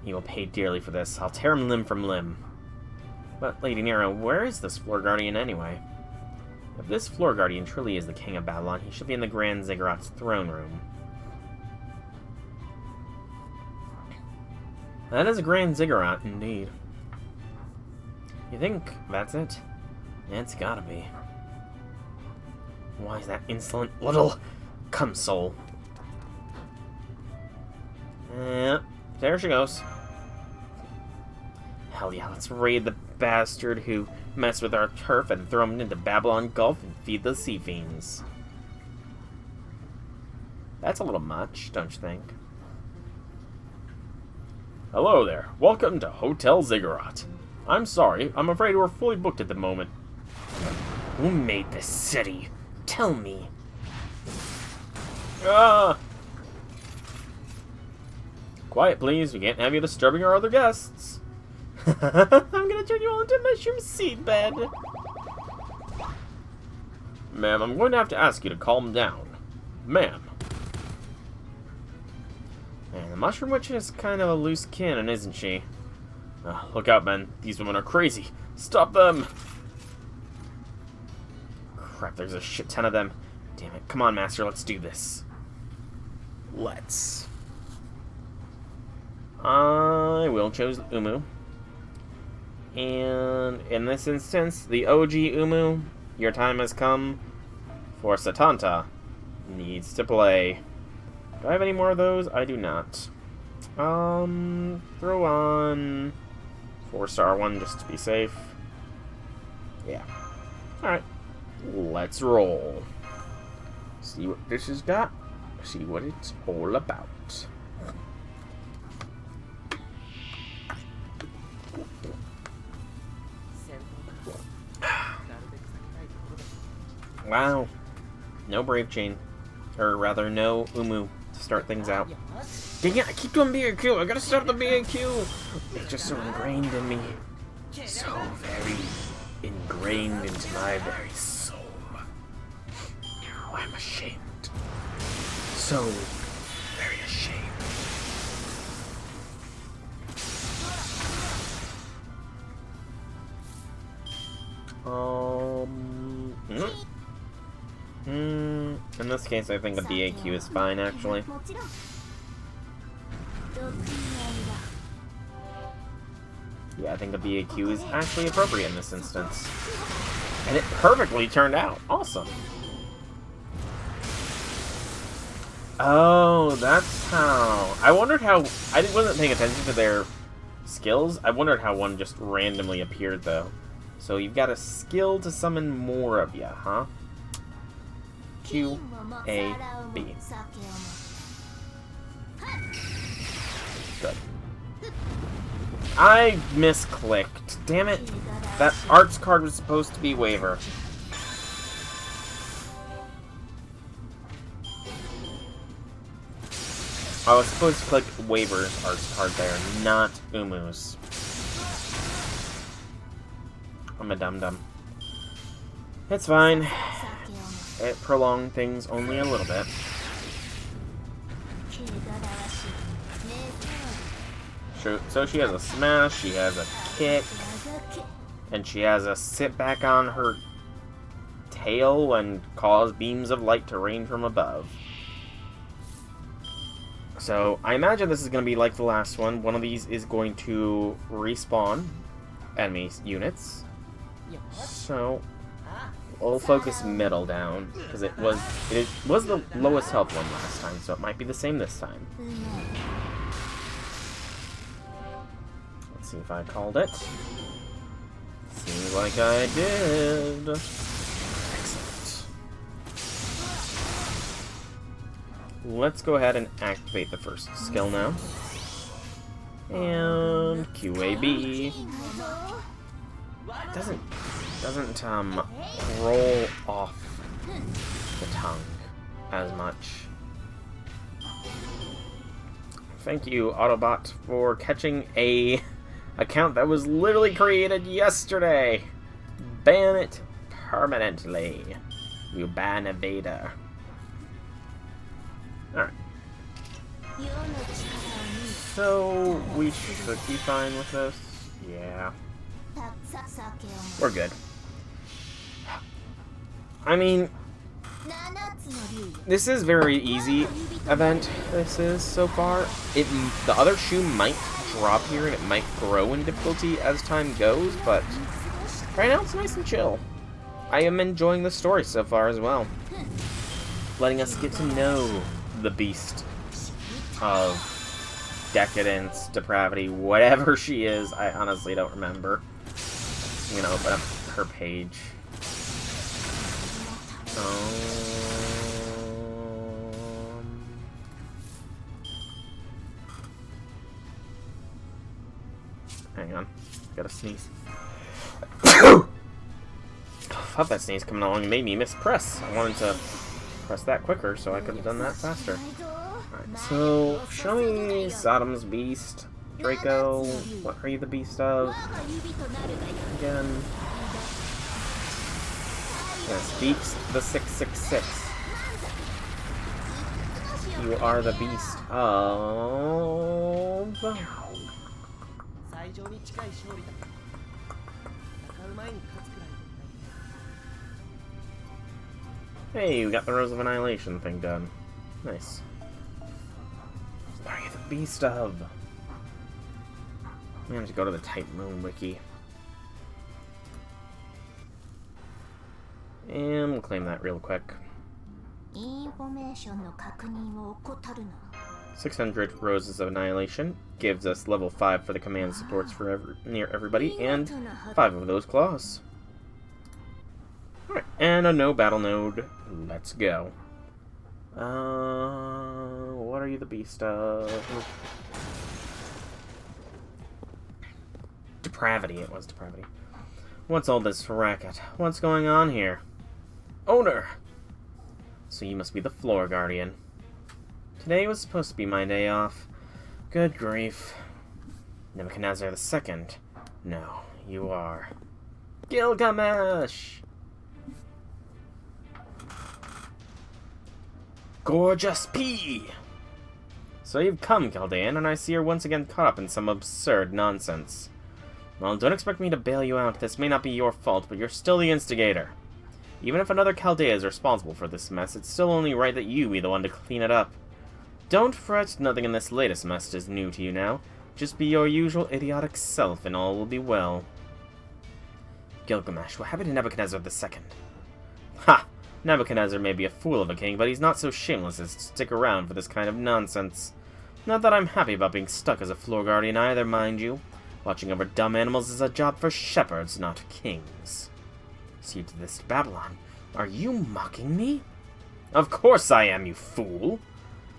He will pay dearly for this. I'll tear him limb from limb. But, Lady Nero, where is this floor guardian anyway? If this floor guardian truly is the king of Babylon, he should be in the Grand Ziggurat's throne room. That is a Grand Ziggurat, indeed. You think that's it? It's gotta be. Why is that insolent little cumsole? There she goes. Hell yeah, let's raid the bastard who messed with our turf and throw him into Babylon Gulf and feed the sea fiends. That's a little much, don't you think? Hello there. Welcome to Hotel Ziggurat. I'm sorry, I'm afraid we're fully booked at the moment. Who made this city? Tell me. Ah! Quiet, please. We can't have you disturbing our other guests. I'm gonna turn you all into a mushroom seed bed. Ma'am, I'm going to have to ask you to calm down. Ma'am. Man, the Mushroom Witch is kind of a loose cannon, isn't she? Look out, men. These women are crazy. Stop them! Crap, there's a shit ton of them. Damn it. Come on, Master, let's do this. Let's. I will choose Umu. And in this instance, the OG Umu, your time has come, for Satanta needs to play. Do I have any more of those? I do not. Throw on 4-star one just to be safe. Yeah. Alright. Let's roll. See what this has got. See what it's all about. Wow. No Brave Chain. Or rather, no Umu to start things out. Dang it, I keep doing B&Q. I gotta start the B&Q. It's just so ingrained in me. So very ingrained into my very soul. Oh, I'm ashamed. So very ashamed. In this case, I think a BAQ is fine, actually. Yeah, I think a BAQ is actually appropriate in this instance. And it perfectly turned out. Awesome. Oh, that's how... I wondered how... I wasn't paying attention to their skills. I wondered how one just randomly appeared, though. So you've got a skill to summon more of ya, huh? Q, A, B. Good. I misclicked. Damn it. That arts card was supposed to be waiver. I was supposed to click waiver's arts card there, not Umu's. I'm a dum-dum. It's fine. It prolonged things only a little bit. So she has a smash, she has a kick, and she has a sit back on her tail and cause beams of light to rain from above. So, I imagine this is going to be like the last one. One of these is going to respawn enemy units. So, we'll focus middle down, because it was the lowest health one last time, so it might be the same this time. Let's see if I called it. Seems like I did. Excellent. Let's go ahead and activate the first skill now. And QAB. It doesn't roll off the tongue as much. Thank you, Autobot, for catching a account that was literally created yesterday. Ban it permanently. You ban evader. Alright. So, we should be fine with this. Yeah. We're good. I mean, this is very easy event. This is so far. The other shoe might drop here and it might grow in difficulty as time goes, but right now it's nice and chill. I am enjoying the story so far as well, letting us get to know the beast of decadence, depravity, whatever she is. I honestly don't remember. You know, but her page. Hang on, gotta sneeze. Thought that sneeze coming along made me mispress. I wanted to press that quicker so I could have done that faster. Alright, so show me Sodom's beast. Draco, what are you the beast of? Again. Yes, beast the 666. You are the beast of... Hey, we got the Rose of Annihilation thing done. Nice. What are you the beast of? I'm gonna have to go to the Type Moon wiki. And we'll claim that real quick. 600 Roses of Annihilation gives us level 5 for the command supports for near everybody, and 5 of those claws. Alright, and a no battle node. Let's go. What are you the beast of? Depravity, it was depravity. What's all this racket? What's going on here? Owner! So you must be the floor guardian. Today was supposed to be my day off. Good grief. Nebuchadnezzar II. No, you are. Gilgamesh! Gorgeous P! So you've come, Chaldean, and I see you're once again caught up in some absurd nonsense. Well, don't expect me to bail you out. This may not be your fault, but you're still the instigator. Even if another Chaldea is responsible for this mess, it's still only right that you be the one to clean it up. Don't fret, nothing in this latest mess is new to you now. Just be your usual idiotic self and all will be well. Gilgamesh, what happened to Nebuchadnezzar II? Ha! Nebuchadnezzar may be a fool of a king, but he's not so shameless as to stick around for this kind of nonsense. Not that I'm happy about being stuck as a floor guardian either, mind you. Watching over dumb animals is a job for shepherds, not kings. See to this, Babylon. Are you mocking me? Of course I am, you fool!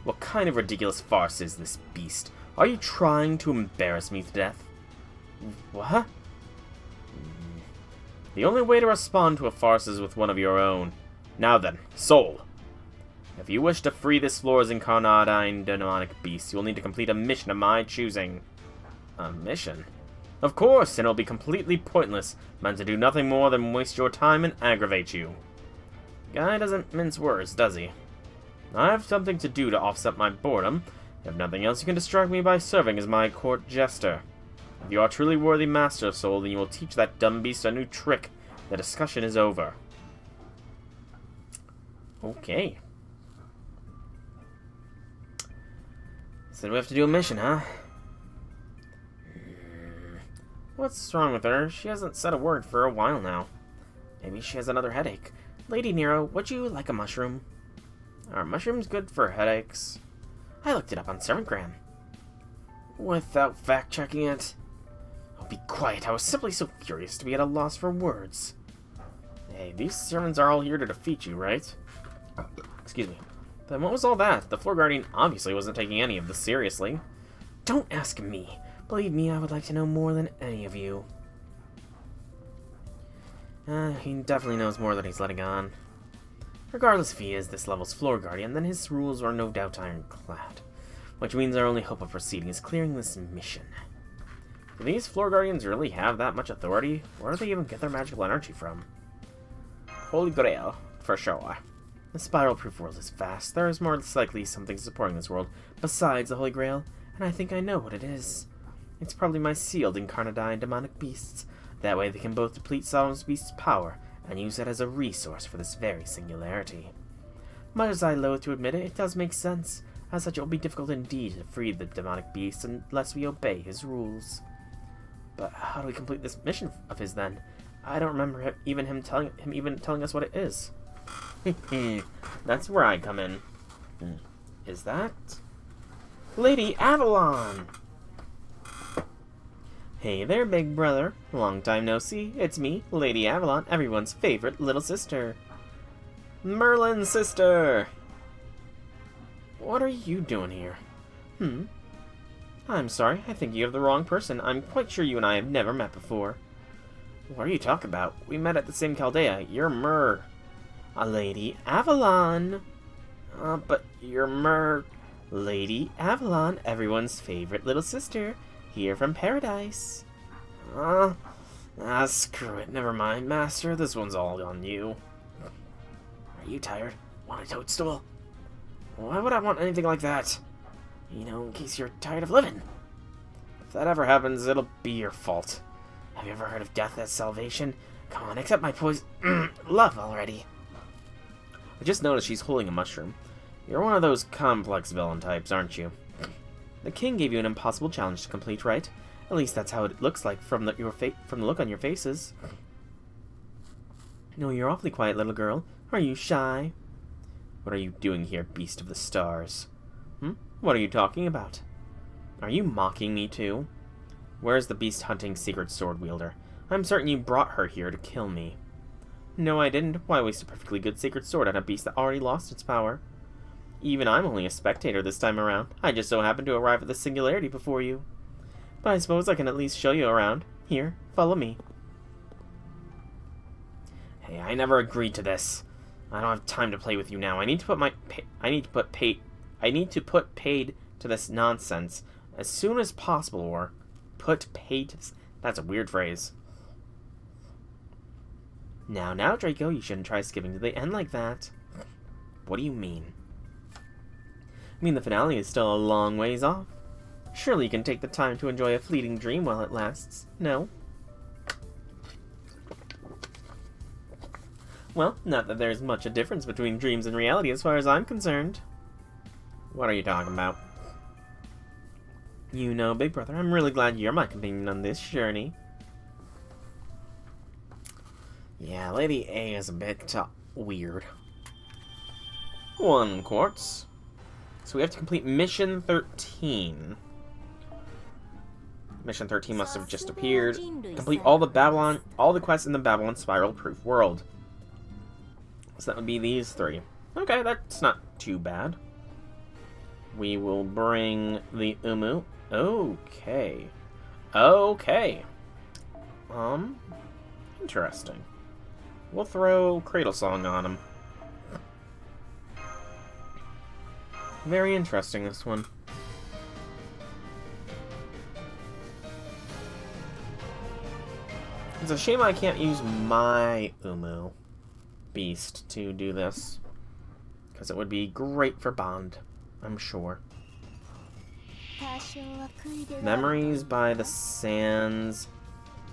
What kind of ridiculous farce is this beast? Are you trying to embarrass me to death? What? The only way to respond to a farce is with one of your own. Now then, Soul. If you wish to free this floor's incarnadine demonic beast, you will need to complete a mission of my choosing. A mission? Of course, and it'll be completely pointless, meant to do nothing more than waste your time and aggravate you. Guy doesn't mince words, does he? I have something to do to offset my boredom. If nothing else, you can distract me by serving as my court jester. If you are truly worthy Master Soul, then you will teach that dumb beast a new trick. The discussion is over. Okay. Said we have to do a mission, huh? What's wrong with her? She hasn't said a word for a while now. Maybe she has another headache. Lady Nero, would you like a mushroom? Are mushrooms good for headaches? I looked it up on Servantgram. Without fact-checking it? Oh, be quiet. I was simply so curious to be at a loss for words. Hey, these servants are all here to defeat you, right? Excuse me. Then what was all that? The Floor Guardian obviously wasn't taking any of this seriously. Don't ask me. Believe me, I would like to know more than any of you. He definitely knows more than he's letting on. Regardless if he is this level's Floor Guardian, then his rules are no doubt ironclad. Which means our only hope of proceeding is clearing this mission. Do these Floor Guardians really have that much authority? Where do they even get their magical energy from? Holy Grail, for sure. The spiral-proof world is vast. There is more likely something supporting this world besides the Holy Grail, and I think I know what it is. It's probably my sealed incarnadine demonic beasts. That way they can both deplete Solomon's Beast's power and use it as a resource for this very singularity. Much as I loathe to admit it, it does make sense. As such, it will be difficult indeed to free the demonic beast unless we obey his rules. But how do we complete this mission of his then? I don't remember him telling us what it is. That's where I come in. Is that Lady Avalon? Hey there, big brother. Long time no see. It's me, Lady Avalon, everyone's favorite little sister. Merlin's sister! What are you doing here? I'm sorry, I think you have the wrong person. I'm quite sure you and I have never met before. What are you talking about? We met at the same Chaldea. You're a Lady Avalon. But you're Lady Avalon, everyone's favorite little sister. Here from paradise. Screw it. Never mind, Master. This one's all on you. Are you tired? Want a toadstool? Why would I want anything like that? You know, in case you're tired of living. If that ever happens, it'll be your fault. Have you ever heard of death as salvation? Come on, accept my poison. Love already. I just noticed she's holding a mushroom. You're one of those complex villain types, aren't you? The king gave you an impossible challenge to complete, right? At least that's how it looks like from the look on your faces. No, you're awfully quiet, little girl. Are you shy? What are you doing here, beast of the stars? What are you talking about? Are you mocking me too? Where's the beast-hunting secret sword wielder? I'm certain you brought her here to kill me. No, I didn't. Why waste a perfectly good secret sword on a beast that already lost its power? Even I'm only a spectator this time around. I just so happened to arrive at the Singularity before you. But I suppose I can at least show you around. Here, follow me. Hey, I never agreed to this. I don't have time to play with you now. I need to put paid to this nonsense as soon as possible, or put paid to this. That's a weird phrase. Now, Draco, you shouldn't try skipping to the end like that. What do you mean? I mean, the finale is still a long ways off. Surely you can take the time to enjoy a fleeting dream while it lasts, no? Well, not that there's much a difference between dreams and reality as far as I'm concerned. What are you talking about? You know, big brother, I'm really glad you're my companion on this journey. Yeah, Lady A is a bit weird. 1 quartz. So we have to complete Mission 13. Mission 13 must have just appeared. Complete all the quests in the Babylon Spiral-proof world. So that would be these 3. Okay, that's not too bad. We will bring the Umu. Okay. Interesting. We'll throw Cradle Song on him. Very interesting, this one. It's a shame I can't use my Umu beast to do this, because it would be great for Bond, I'm sure. Memories by the Sands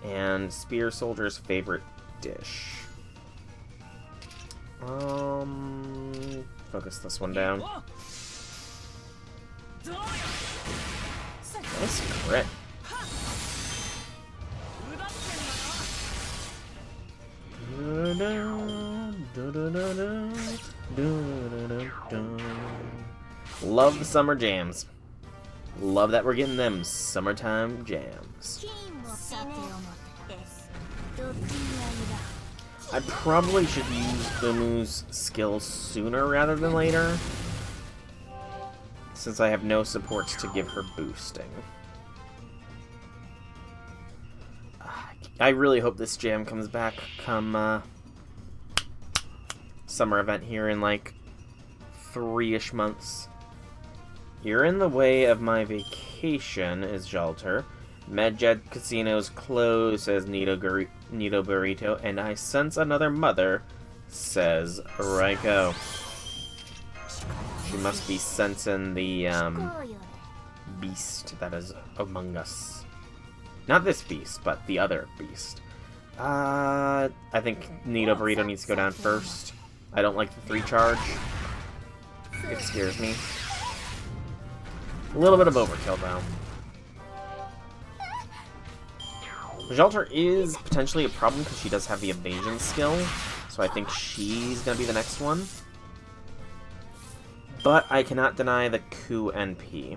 and Spear Soldier's favorite dish. Focus this one down. Nice crit. Love the summer jams. Love that we're getting them summertime jams. I probably should use Umu's skill sooner rather than later, since I have no supports to give her boosting. I really hope this jam comes back come summer event here in like 3-ish months. You're in the way of my vacation, is Jalter. Medjed Casino's closed, says Nito Burrito, and I sense another mother, says Raiko. She must be sensing the beast that is among us. Not this beast, but the other beast. I think Nito Burrito needs to go down first. I don't like the 3 charge. It scares me. A little bit of overkill, though. Jalter is potentially a problem because she does have the evasion skill, so I think she's going to be the next one. But I cannot deny the Coup NP.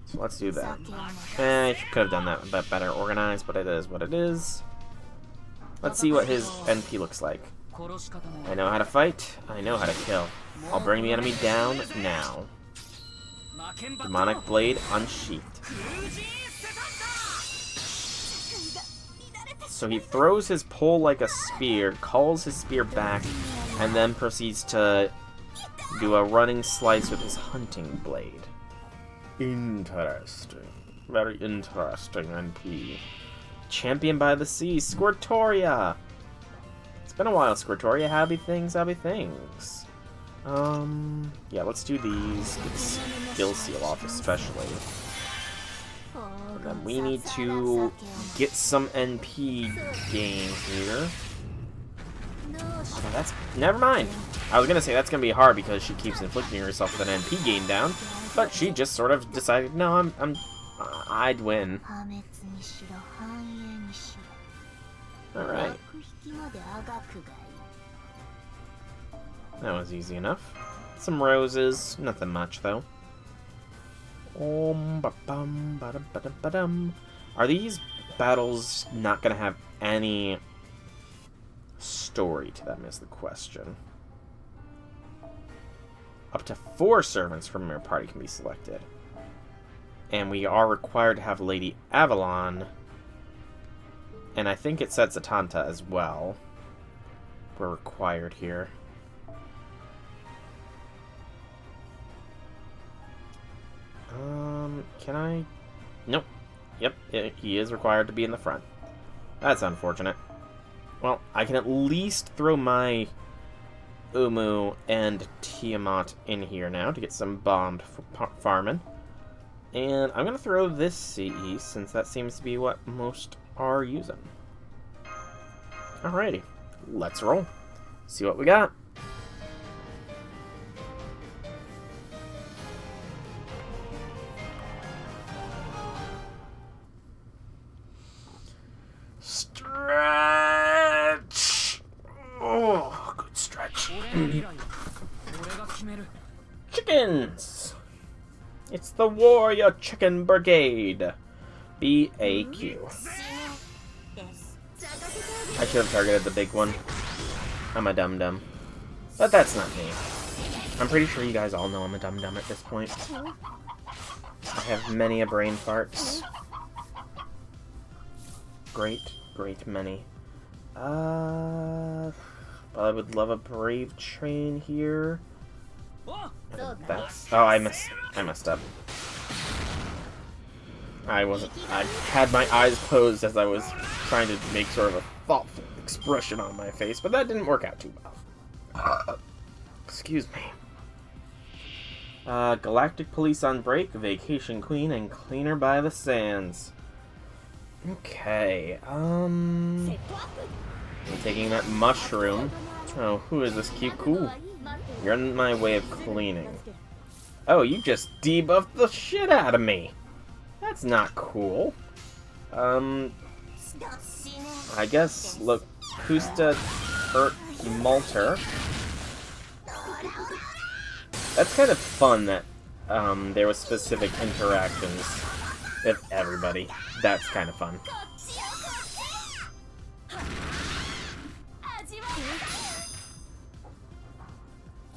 So let's do that. I could have done that a bit better organized, but it is what it is. Let's see what his NP looks like. I know how to fight, I know how to kill. I'll bring the enemy down now. Demonic Blade unsheathed. So he throws his pole like a spear, calls his spear back, and then proceeds to do a running slice with his hunting blade. Interesting. Very interesting, NP. Champion by the Sea, Squirtoria! It's been a while, Squirtoria. Happy things, happy things. Yeah, let's do these. Get skill seal off, especially. And then we need to get some NP gain here. Oh, that's... Never mind. I was gonna say that's gonna be hard because she keeps inflicting herself with an NP gain down, but she just sort of decided, no, I'd win. Alright. That was easy enough. Some roses, nothing much though. Are these battles not gonna have any story to them is the question. Up to 4 servants from your party can be selected. And we are required to have Lady Avalon. And I think it sets Atanta as well. We're required here. Can I? Nope. Yep, he is required to be in the front. That's unfortunate. Well, I can at least throw my Umu and Tiamat in here now to get some bombed farming. And I'm going to throw this CE since that seems to be what most are using. Alrighty, let's roll. See what we got. Stretch! Oh, good stretch. Chickens! It's the Warrior Chicken Brigade. BAQ. I should have targeted the big one. I'm a dum-dum. But that's not me. I'm pretty sure you guys all know I'm a dum-dum at this point. I have many a brain farts. Great many. I would love a brave train here. That's... Oh, I messed up. I had my eyes closed as I was trying to make sort of a thoughtful expression on my face, but that didn't work out too well. Excuse me. Galactic Police on break, Vacation Queen, and Cleaner by the Sands. Okay, I'm taking that mushroom. Oh, who is this cute? Cool. You're in my way of cleaning. Oh, you just debuffed the shit out of me. That's not cool. I guess Locusta hurt Malter. That's kind of fun that there was specific interactions with everybody. That's kind of fun.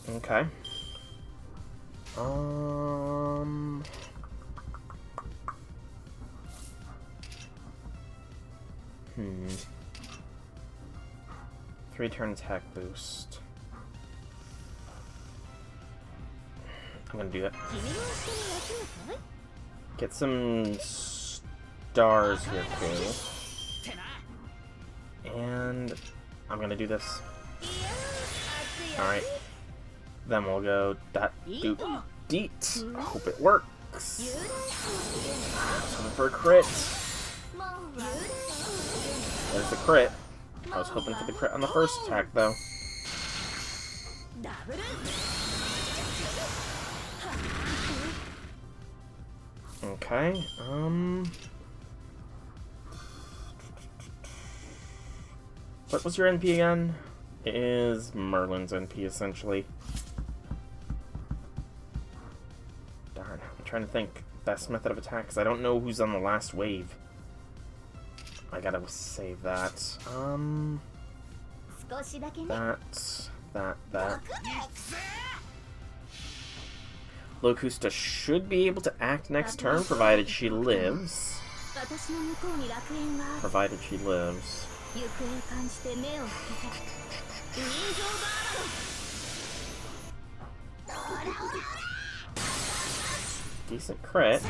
Okay. Hmm. 3-turn attack boost. I'm gonna do that. Get some stars here too. And I'm gonna do this. Alright. Then we'll go dot doot deet. Hope it works. Hoping for a crit. There's the crit. I was hoping for the crit on the first attack though. Okay, what was your NP again? It is Merlin's NP, essentially. Darn, I'm trying to think. Best method of attack, because I don't know who's on the last wave. I gotta save that. That. Locusta should be able to act next turn, provided she lives. Provided she lives. Decent crit.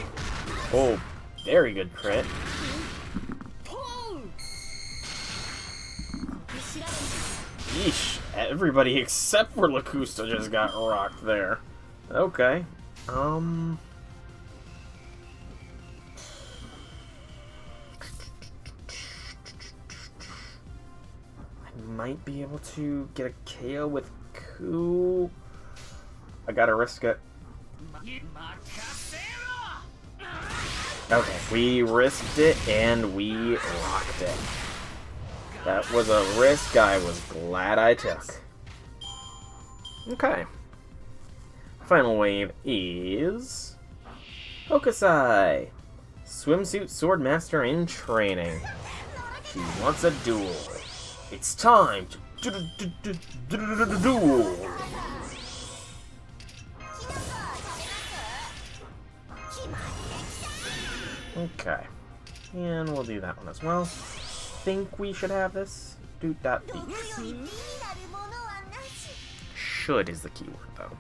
Oh, very good crit. Yeesh, everybody except for Locusta just got rocked there. Okay. I might be able to get a KO with Ku. I gotta risk it. Okay, we risked it and we rocked it. That was a risk I was glad I took. Okay. Final wave is Hokusai, swimsuit sword master in training. She wants a duel. It's time to duel. Okay, and we'll do that one as well. Think we should have this. Should is the keyword though.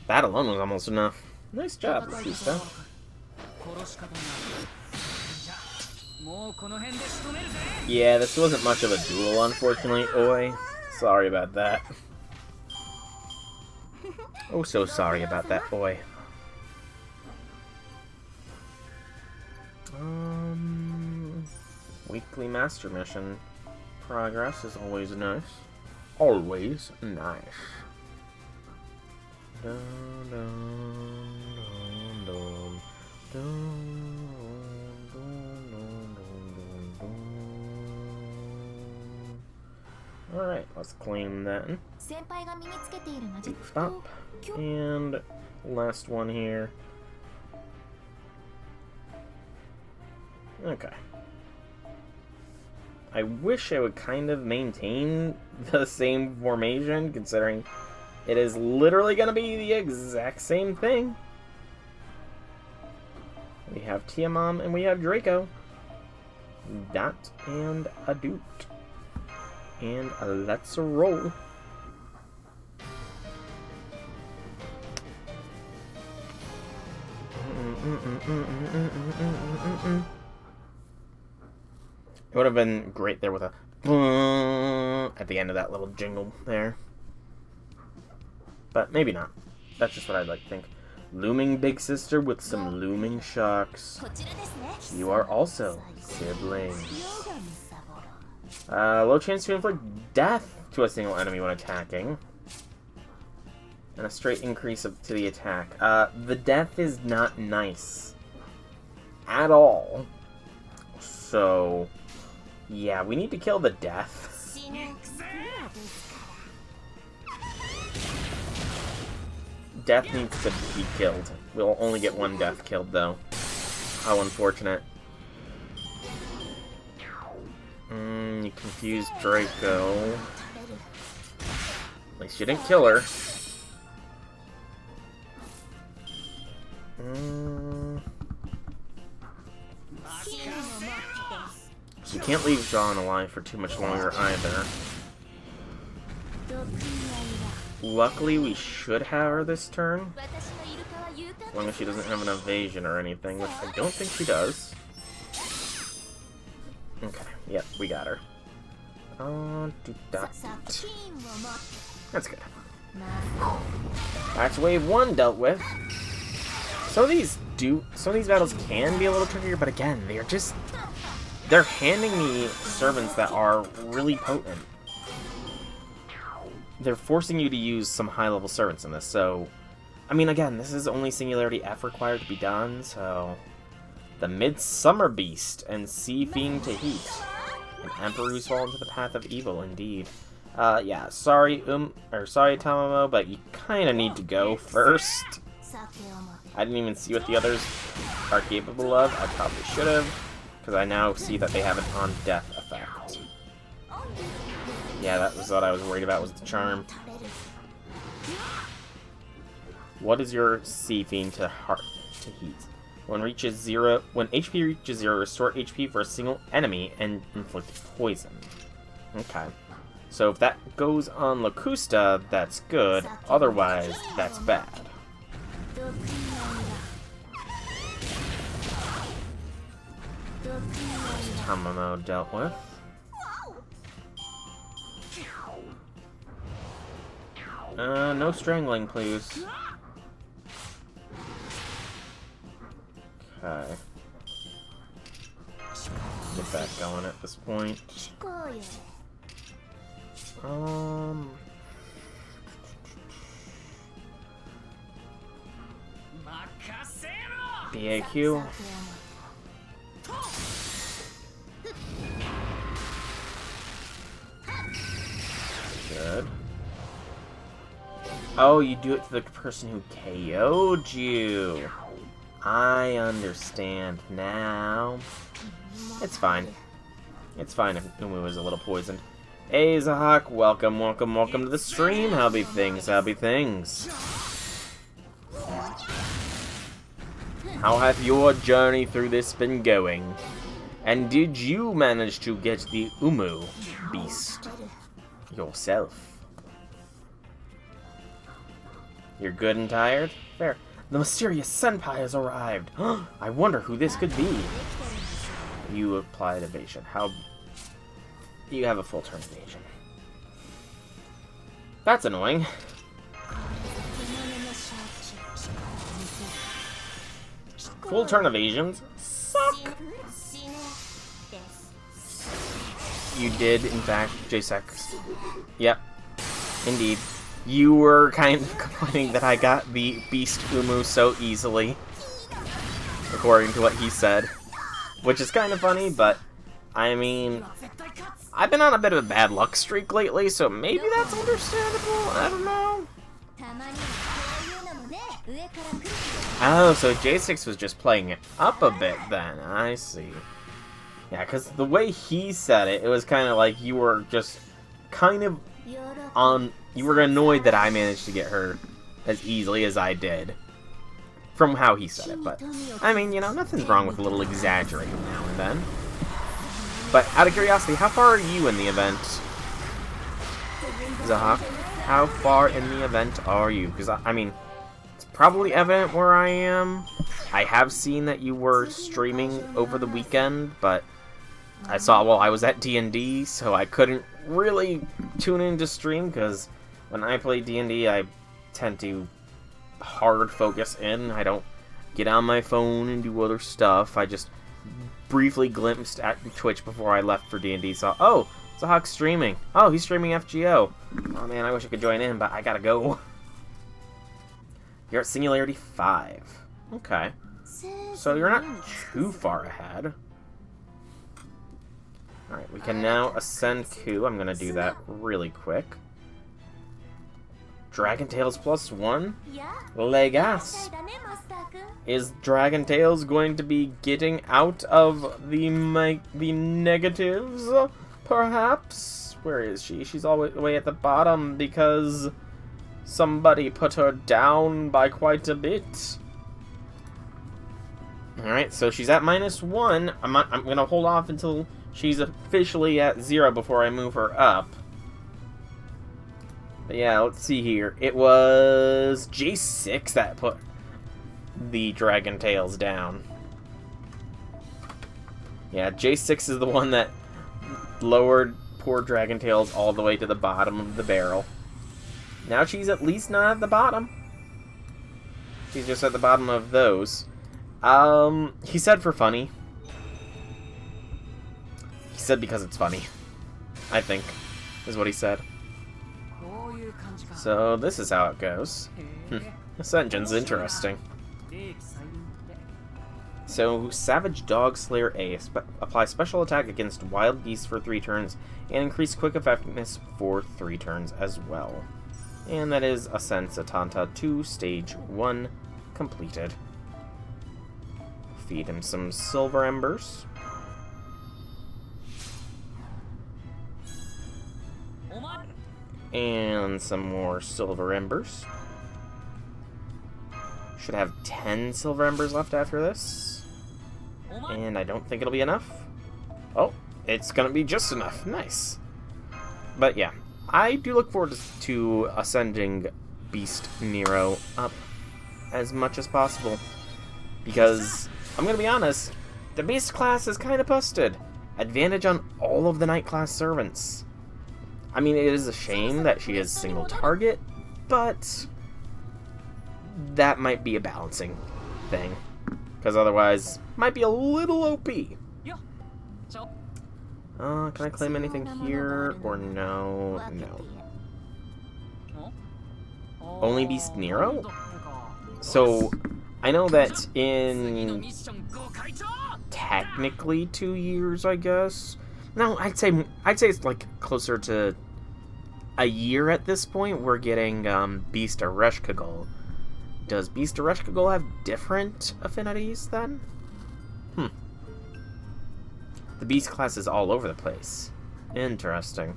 That alone was almost enough. Nice job, Locusta. Yeah, this wasn't much of a duel, unfortunately. Oi. Sorry about that. Oh, so sorry about that, Oi. Weekly master mission progress is always nice. Always nice. Dun, dun, dun, dun, dun, dun, dun, dun. Alright, let's claim that. Stop. And last one here. Okay. I wish I would kind of maintain the same formation, considering it is literally going to be the exact same thing. We have Tiamam and we have Draco. Dot and a doot. And let's roll. It would have been great there with a at the end of that little jingle there. But maybe not. That's just what I'd like to think. Looming big sister with some looming shocks. You are also siblings. Low chance to inflict death to a single enemy when attacking. And a straight increase to the attack. The death is not nice. At all. So, yeah, we need to kill the death. Death needs to be killed. We'll only get one death killed, though. How unfortunate. You confused Draco. At least you didn't kill her. You can't leave John alive for too much longer either. Luckily, we should have her this turn. As long as she doesn't have an evasion or anything, which I don't think she does. Okay, yep, we got her. That's good. That's wave 1 dealt with. Some of these battles can be a little trickier, but again, they're handing me servants that are really potent. They're forcing you to use some high-level servants in this, so... I mean, again, this is only Singularity F required to be done, so... The Midsummer Beast and Sea Fiend to Heat. And Emperor who's fallen into the path of evil, indeed. Yeah, sorry, Tamamo, but you kinda need to go first. I didn't even see what the others are capable of. I probably should have, because I now see that they have an on-death effect. Yeah, that was what I was worried about, was the charm. What is your Sea Fiend to Heat? When HP reaches 0, restore HP for a single enemy and inflict poison. Okay. So if that goes on Locusta, that's good. Otherwise, that's bad. Tamamo dealt with. No strangling, please. Okay. Get that going at this point. BAQ. Good. Oh, you do it to the person who KO'd you. I understand now. It's fine. It's fine if Umu is a little poisoned. Hey, Zahak, welcome to the stream. How be things? How hath your journey through this been going? And did you manage to get the Umu beast yourself? You're good and tired? Fair. The mysterious senpai has arrived. I wonder who this could be. You applied evasion. How... You have a full turn evasion. That's annoying. Full turn evasions suck. You did, in fact, J-Sex. Yep. Indeed. You were kind of complaining that I got the Beast Umu so easily, according to what he said. Which is kind of funny, but, I mean, I've been on a bit of a bad luck streak lately, so maybe that's understandable? I don't know. Oh, so J6 was just playing it up a bit then. I see. Yeah, because the way he said it, it was kind of like you were just kind of on... You were annoyed that I managed to get her as easily as I did. From how he said it, but... I mean, you know, nothing's wrong with a little exaggerating now and then. But, out of curiosity, how far are you in the event? Zahak, how far in the event are you? Because, I mean, it's probably evident where I am. I have seen that you were streaming over the weekend, but... I saw, well, I was at D&D, so I couldn't really tune in to stream, because when I play D&D, I tend to hard focus in. I don't get on my phone and do other stuff. I just briefly glimpsed at Twitch before I left for D&D. Saw, oh, Zahawk's streaming. Oh, he's streaming FGO. Oh man, I wish I could join in, but I gotta go. You're at Singularity 5. Okay. So you're not too far ahead. Alright, we can now ascend Ku. I'm gonna do that really quick. Dragon Tails +1? Legas. Is Dragon Tails going to be getting out of the negatives? Perhaps? Where is she? She's all the way at the bottom because somebody put her down by quite a bit. Alright, so she's at -1. I'm gonna hold off until she's officially at 0 before I move her up. But yeah, let's see here. It was J6 that put the Dragon Tails down. Yeah, J6 is the one that lowered poor Dragon Tails all the way to the bottom of the barrel. Now she's at least not at the bottom. She's just at the bottom of those. He said for funny. He said because it's funny, I think, is what he said. So this is how it goes. This engine's interesting. So, Savage Dog Slayer A. Apply special attack against wild beasts for 3 turns, and increase quick effectiveness for 3 turns as well. And that is Ascend Satanta 2, Stage 1, completed. Feed him some Silver Embers. And some more Silver Embers. Should have 10 Silver Embers left after this. And I don't think it'll be enough. Oh, it's gonna be just enough. Nice. But yeah, I do look forward to ascending Beast Nero up as much as possible. Because, I'm gonna be honest, the Beast class is kind of busted. Advantage on all of the Knight class servants. I mean, it is a shame that she is single target, but that might be a balancing thing. Because otherwise, might be a little OP. Can I claim anything here? Or no? No. Only Beast Nero? So, I know that in technically 2 years, I guess. No, I'd say it's like closer to a year at this point. We're getting Beast Ereshkigal. Does Beast Ereshkigal have different affinities then? The Beast class is all over the place. Interesting.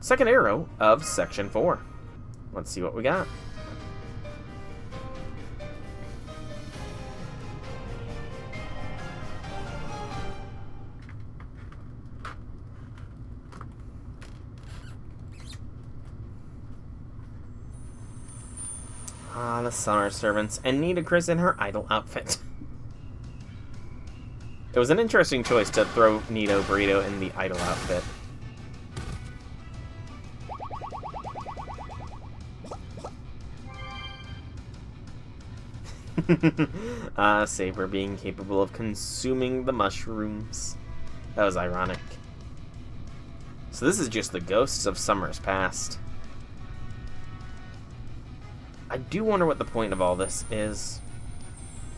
Second arrow of Section 4. Let's see what we got. The Summer Servants, and Nita Chris in her idol outfit. It was an interesting choice to throw Nito Burrito in the idol outfit. Saber being capable of consuming the mushrooms. That was ironic. So this is just the ghosts of summers past. I do wonder what the point of all this is.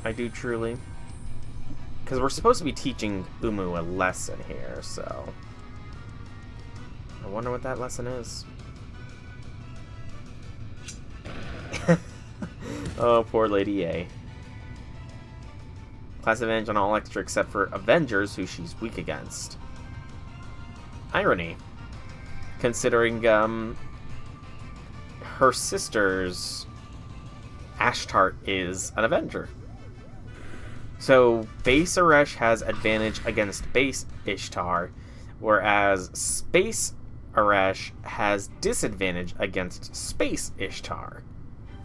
I do truly. Because we're supposed to be teaching Umu a lesson here, so I wonder what that lesson is. Oh, poor Lady A. Class advantage on all extra except for Avengers, who she's weak against. Irony. Considering, her sister's Ashtart is an Avenger. So, base Aresh has advantage against base Ishtar, whereas space Aresh has disadvantage against space Ishtar.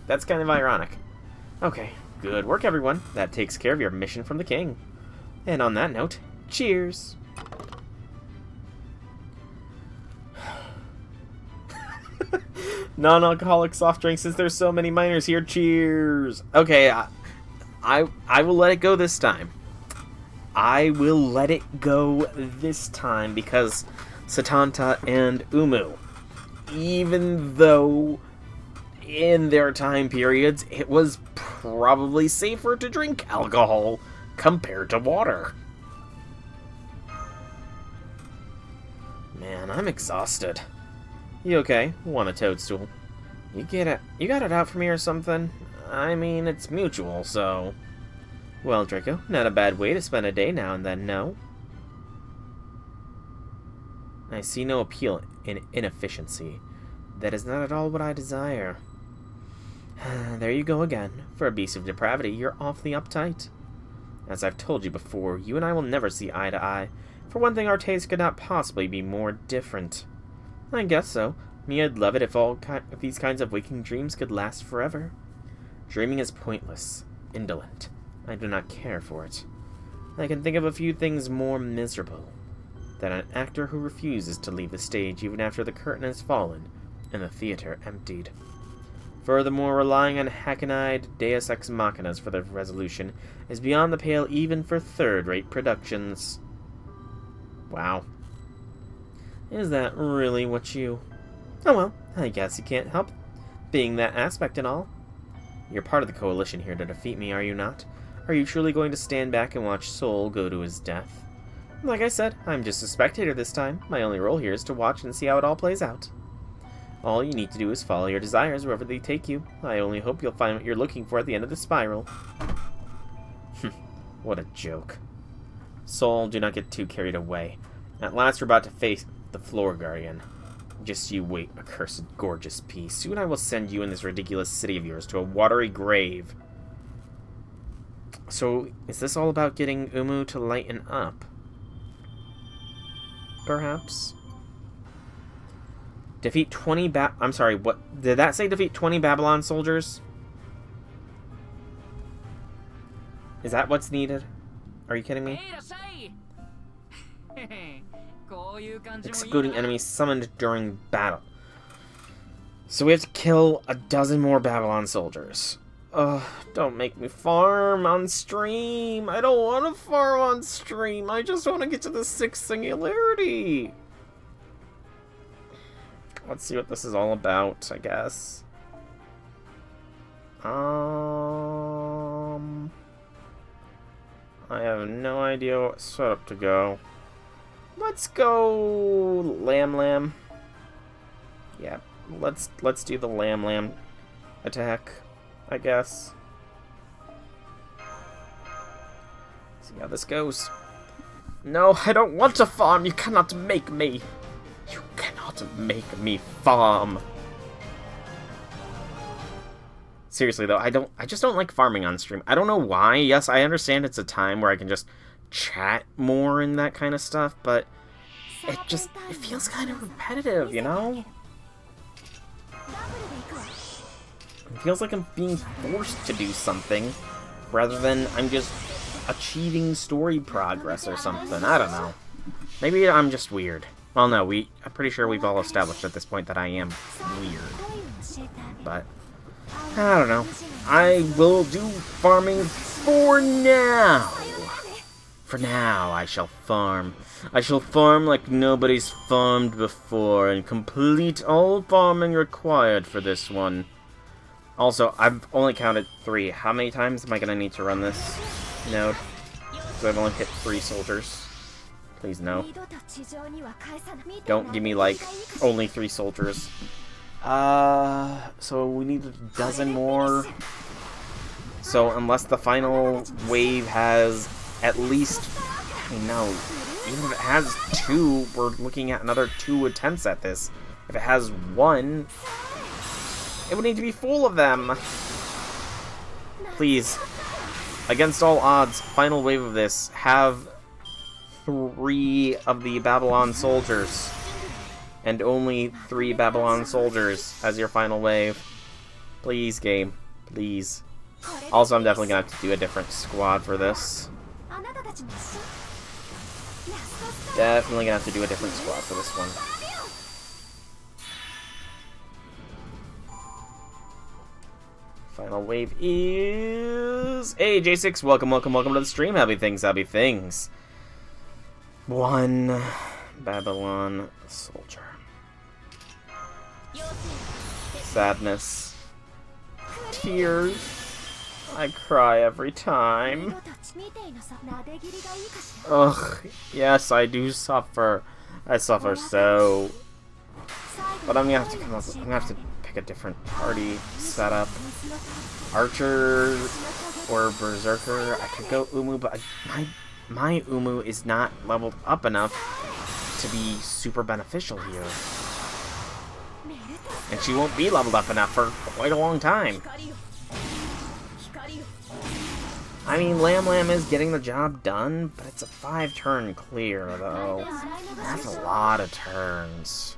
That's kind of ironic. Okay, good work everyone. That takes care of your mission from the king. And on that note, cheers! Non-alcoholic soft drinks since there's so many minors here. Cheers! Okay, I will let it go this time. I will let it go this time because Satanta and Umu, even though in their time periods it was probably safer to drink alcohol compared to water. Man, I'm exhausted. You okay? Want a toadstool? You got it out for me or something? I mean, it's mutual, so... Well, Draco, not a bad way to spend a day now and then, no? I see no appeal in inefficiency. That is not at all what I desire. There you go again. For a beast of depravity, you're awfully uptight. As I've told you before, you and I will never see eye to eye. For one thing, our tastes could not possibly be more different. I guess so. Me, I'd love it if if these kinds of waking dreams could last forever. Dreaming is pointless, indolent. I do not care for it. I can think of a few things more miserable than an actor who refuses to leave the stage even after the curtain has fallen and the theater emptied. Furthermore, relying on hackneyed deus ex machinas for their resolution is beyond the pale even for third-rate productions. Wow. Is that really what you... Oh well, I guess you can't help being that aspect and all. You're part of the coalition here to defeat me, are you not? Are you truly going to stand back and watch Soul go to his death? Like I said, I'm just a spectator this time. My only role here is to watch and see how it all plays out. All you need to do is follow your desires wherever they take you. I only hope you'll find what you're looking for at the end of the spiral. What a joke. Soul, do not get too carried away. At last we're about to face the Floor Guardian. Just you wait, accursed gorgeous piece. Soon I will send you and this ridiculous city of yours to a watery grave. So, is this all about getting Umu to lighten up? Perhaps? Defeat 20 I'm sorry, what? Did that say defeat 20 Babylon soldiers? Is that what's needed? Are you kidding me? Excluding enemies summoned during battle. So we have to kill a dozen more Babylon soldiers. Ugh, don't make me farm on stream. I don't want to farm on stream. I just want to get to the 6th Singularity. Let's see what this is all about, I guess. I have no idea what setup to go. Let's go Lamb. Yeah, let's do the Lamb attack, I guess. See how this goes. No, I don't want to farm. You cannot make me. You cannot make me farm. Seriously though, I just don't like farming on stream. I don't know why. Yes, I understand it's a time where I can just chat more and that kind of stuff, but it feels kind of repetitive, you know? It feels like I'm being forced to do something rather than I'm just achieving story progress or something. I don't know. Maybe I'm just weird. Well, no, I'm pretty sure we've all established at this point that I am weird. But I don't know. I will do farming for now. For now, I shall farm. I shall farm like nobody's farmed before and complete all farming required for this one. Also, I've only counted 3. How many times am I going to need to run this node? So I've only hit 3 soldiers. Please no. Don't give me, like, only 3 soldiers. So we need a dozen more. So unless the final wave has at least, I mean, no, even if it has 2, we're looking at another 2 attempts at this. If it has 1, it would need to be full of them. Please, against all odds, final wave of this, have 3 of the Babylon soldiers. And only 3 Babylon soldiers as your final wave. Please, game. Please. Also, I'm definitely going to have to do a different squad for this. Definitely going to have to do a different squad for this one. Final wave is... Hey, J6, welcome to the stream. Happy things. One Babylon soldier. Sadness. Tears. I cry every time. Ugh, yes, I do suffer. I suffer so. But I'm gonna have to pick a different party setup. Archer or Berserker. I could go Umu, but my Umu is not leveled up enough to be super beneficial here. And she won't be leveled up enough for quite a long time. I mean, Lam is getting the job done, but it's a 5-turn clear, though. That's a lot of turns.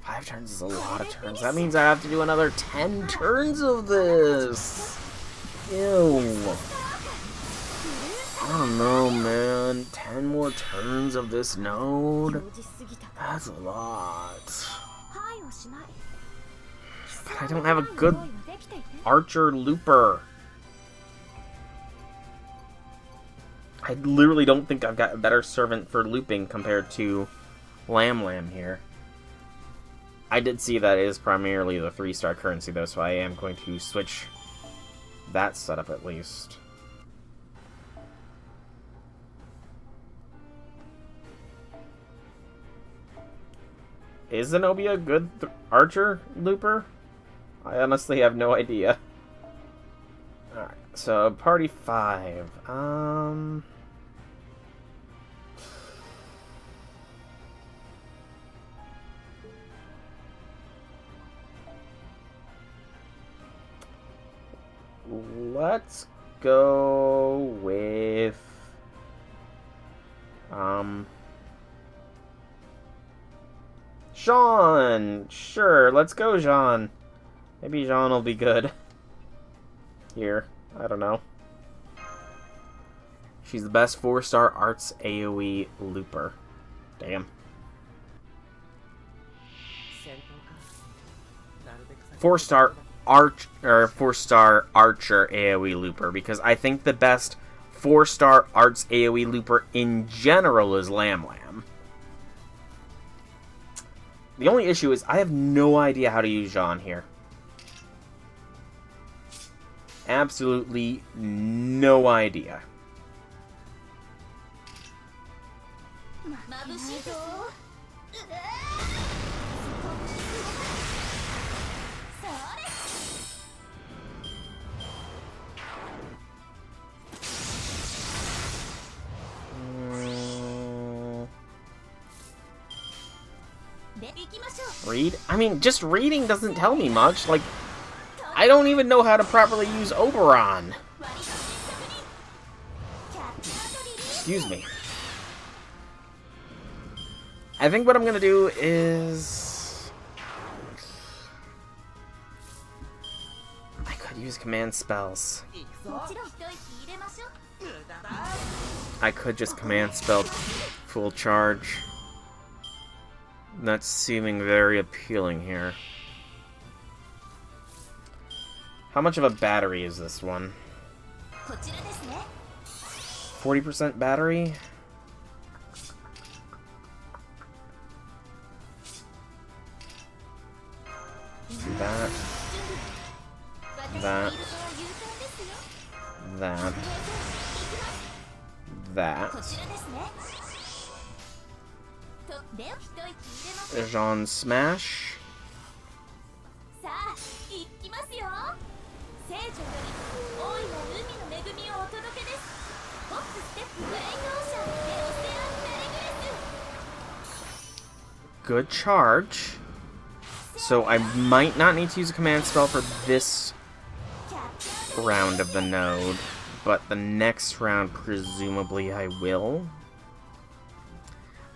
5 turns is a lot of turns. That means I have to do another 10 turns of this. Ew. I don't know, man. 10 more turns of this node? That's a lot. But I don't have a good Archer Looper. I literally don't think I've got a better servant for looping compared to Lam here. I did see that it is primarily the 3-star currency, though, so I am going to switch that setup at least. Is Zenobia a good Archer Looper? I honestly have no idea. Alright, so party 5. Let's go with Jean. Sure, let's go, Jean. Maybe Jean will be good here. I don't know. She's the best 4-star arts AoE looper. Damn. 4-star 4-star archer AoE looper, because I think the best 4-star arts AoE looper in general is Lam. The only issue is I have no idea how to use Jean here. Absolutely no idea. Read? I mean, just reading doesn't tell me much. Like, I don't even know how to properly use Oberon. Excuse me. I think what I'm gonna do is... I could use command spells. I could just command spell full charge. That's seeming very appealing here. How much of a battery is this one? 40% battery? That. That. That. That. Jean Smash. Good charge. So I might not need to use a command spell for this round of the node, but the next round presumably I will.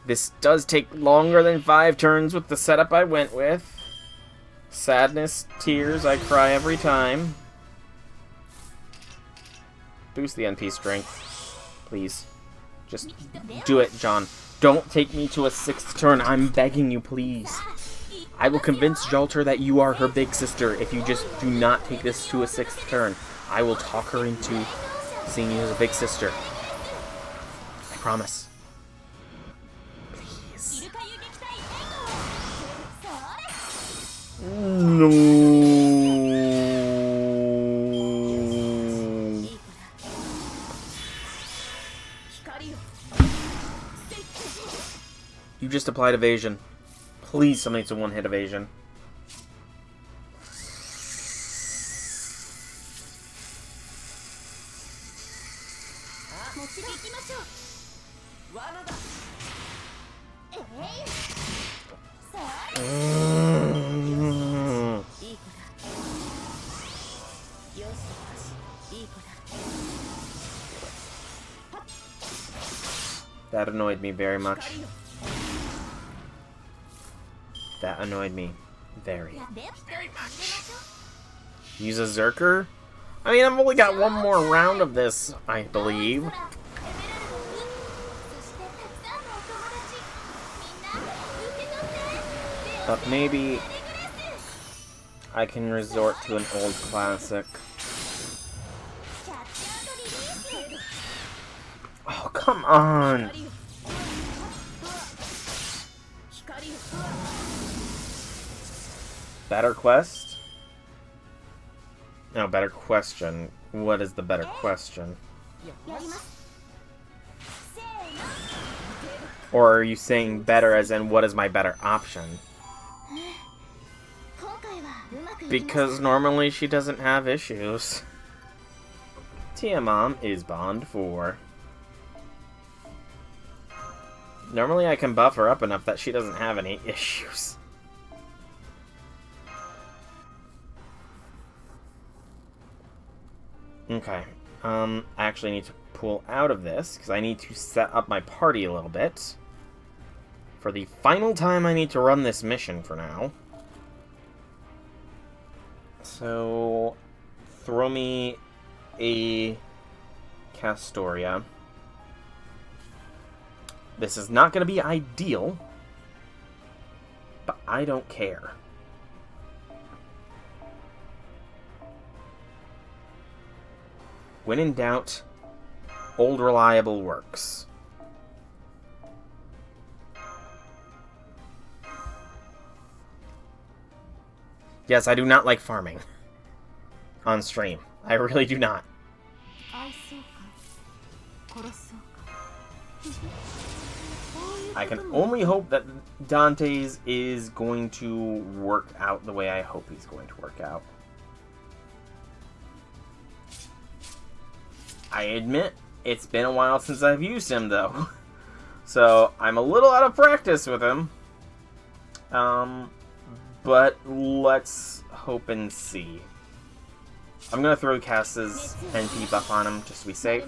This does take longer than 5 turns with the setup I went with. Sadness, tears, I cry every time. Boost the NP strength. Please. Just do it, John. Don't take me to a 6th turn. I'm begging you, please. I will convince Jalter that you are her big sister if you just do not take this to a 6th turn. I will talk her into seeing you as a big sister. I promise. Please. No. You just applied evasion. Please, something's a one-hit evasion. That annoyed me very much. That annoyed me very much. Use a Zerker? I mean, I've only got one more round of this, I believe. But maybe I can resort to an old classic. Oh, come on! Better quest? No, better question. What is the better question? Or are you saying better as in what is my better option? Because normally she doesn't have issues. Tia Mom is Bond 4. Normally I can buff her up enough that she doesn't have any issues. Okay. I actually need to pull out of this, because I need to set up my party a little bit. For the final time I need to run this mission for now. So, throw me a Castoria. This is not going to be ideal, but I don't care. When in doubt, old reliable works. Yes, I do not like farming on stream. I really do not. I can only hope that Dante's is going to work out the way I hope he's going to work out. I admit, it's been a while since I've used him, though. So, I'm a little out of practice with him. But let's hope and see. I'm going to throw Cass's NP buff on him, just to be safe.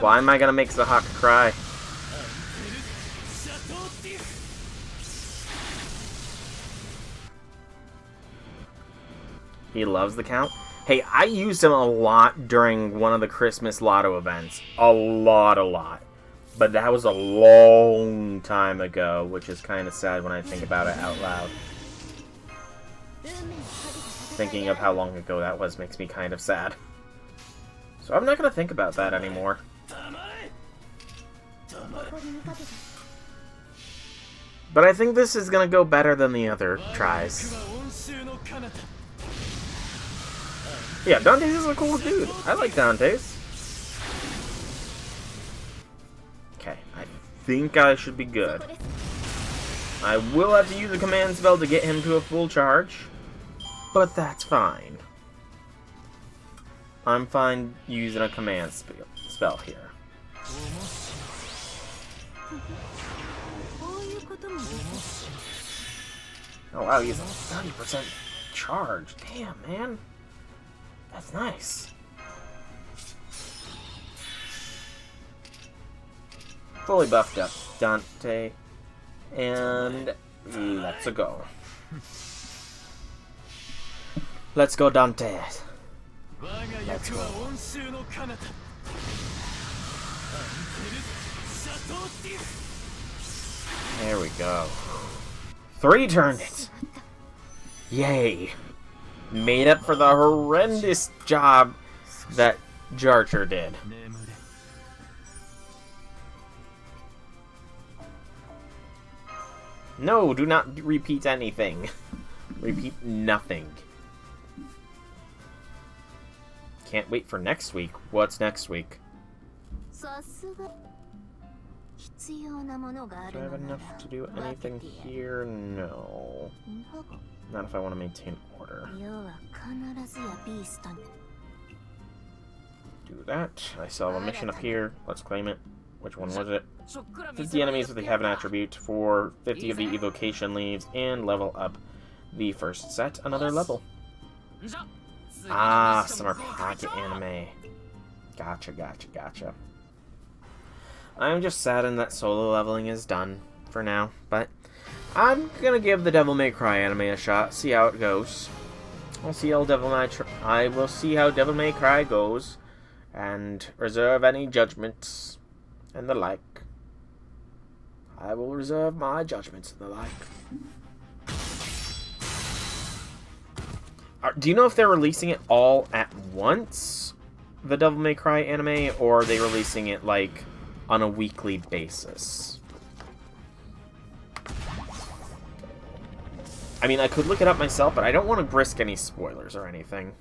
Why am I going to make the Hawk cry? He loves the count. Hey, I used him a lot during one of the Christmas Lotto events. A lot. But that was a long time ago, which is kind of sad when I think about it out loud. Thinking of how long ago that was makes me kind of sad. So I'm not going to think about that anymore. But I think this is going to go better than the other tries. Yeah, Dante's is a cool dude. I like Dante's. Okay, I think I should be good. I will have to use a command spell to get him to a full charge, but that's fine. I'm fine using a command spell here. Oh wow, he's 30% charge. Damn, man. That's nice. Fully buffed up Dante. And let's go. Let's go, Dante. Let's go. There we go. 3 turned it! Yay! Made up for the horrendous job that Jarcher did. No, do not repeat anything. Repeat nothing. Can't wait for next week. What's next week? Do I have enough to do anything here? No. Not if I want to maintain order. Do that. I still have a mission up here. Let's claim it. Which one was it? 50 enemies if they have an attribute for 50 of the evocation leaves and level up the first set another level. Ah, summer pocket anime. Gotcha, gotcha, gotcha. I'm just saddened that solo leveling is done for now, but I'm gonna give the Devil May Cry anime a shot, see how it goes. I will see how Devil May Cry goes, and reserve any judgments and the like. I will reserve my judgments and the like. Do you know if they're releasing it all at once, the Devil May Cry anime, or are they releasing it, like, on a weekly basis? I mean, I could look it up myself, but I don't want to risk any spoilers or anything.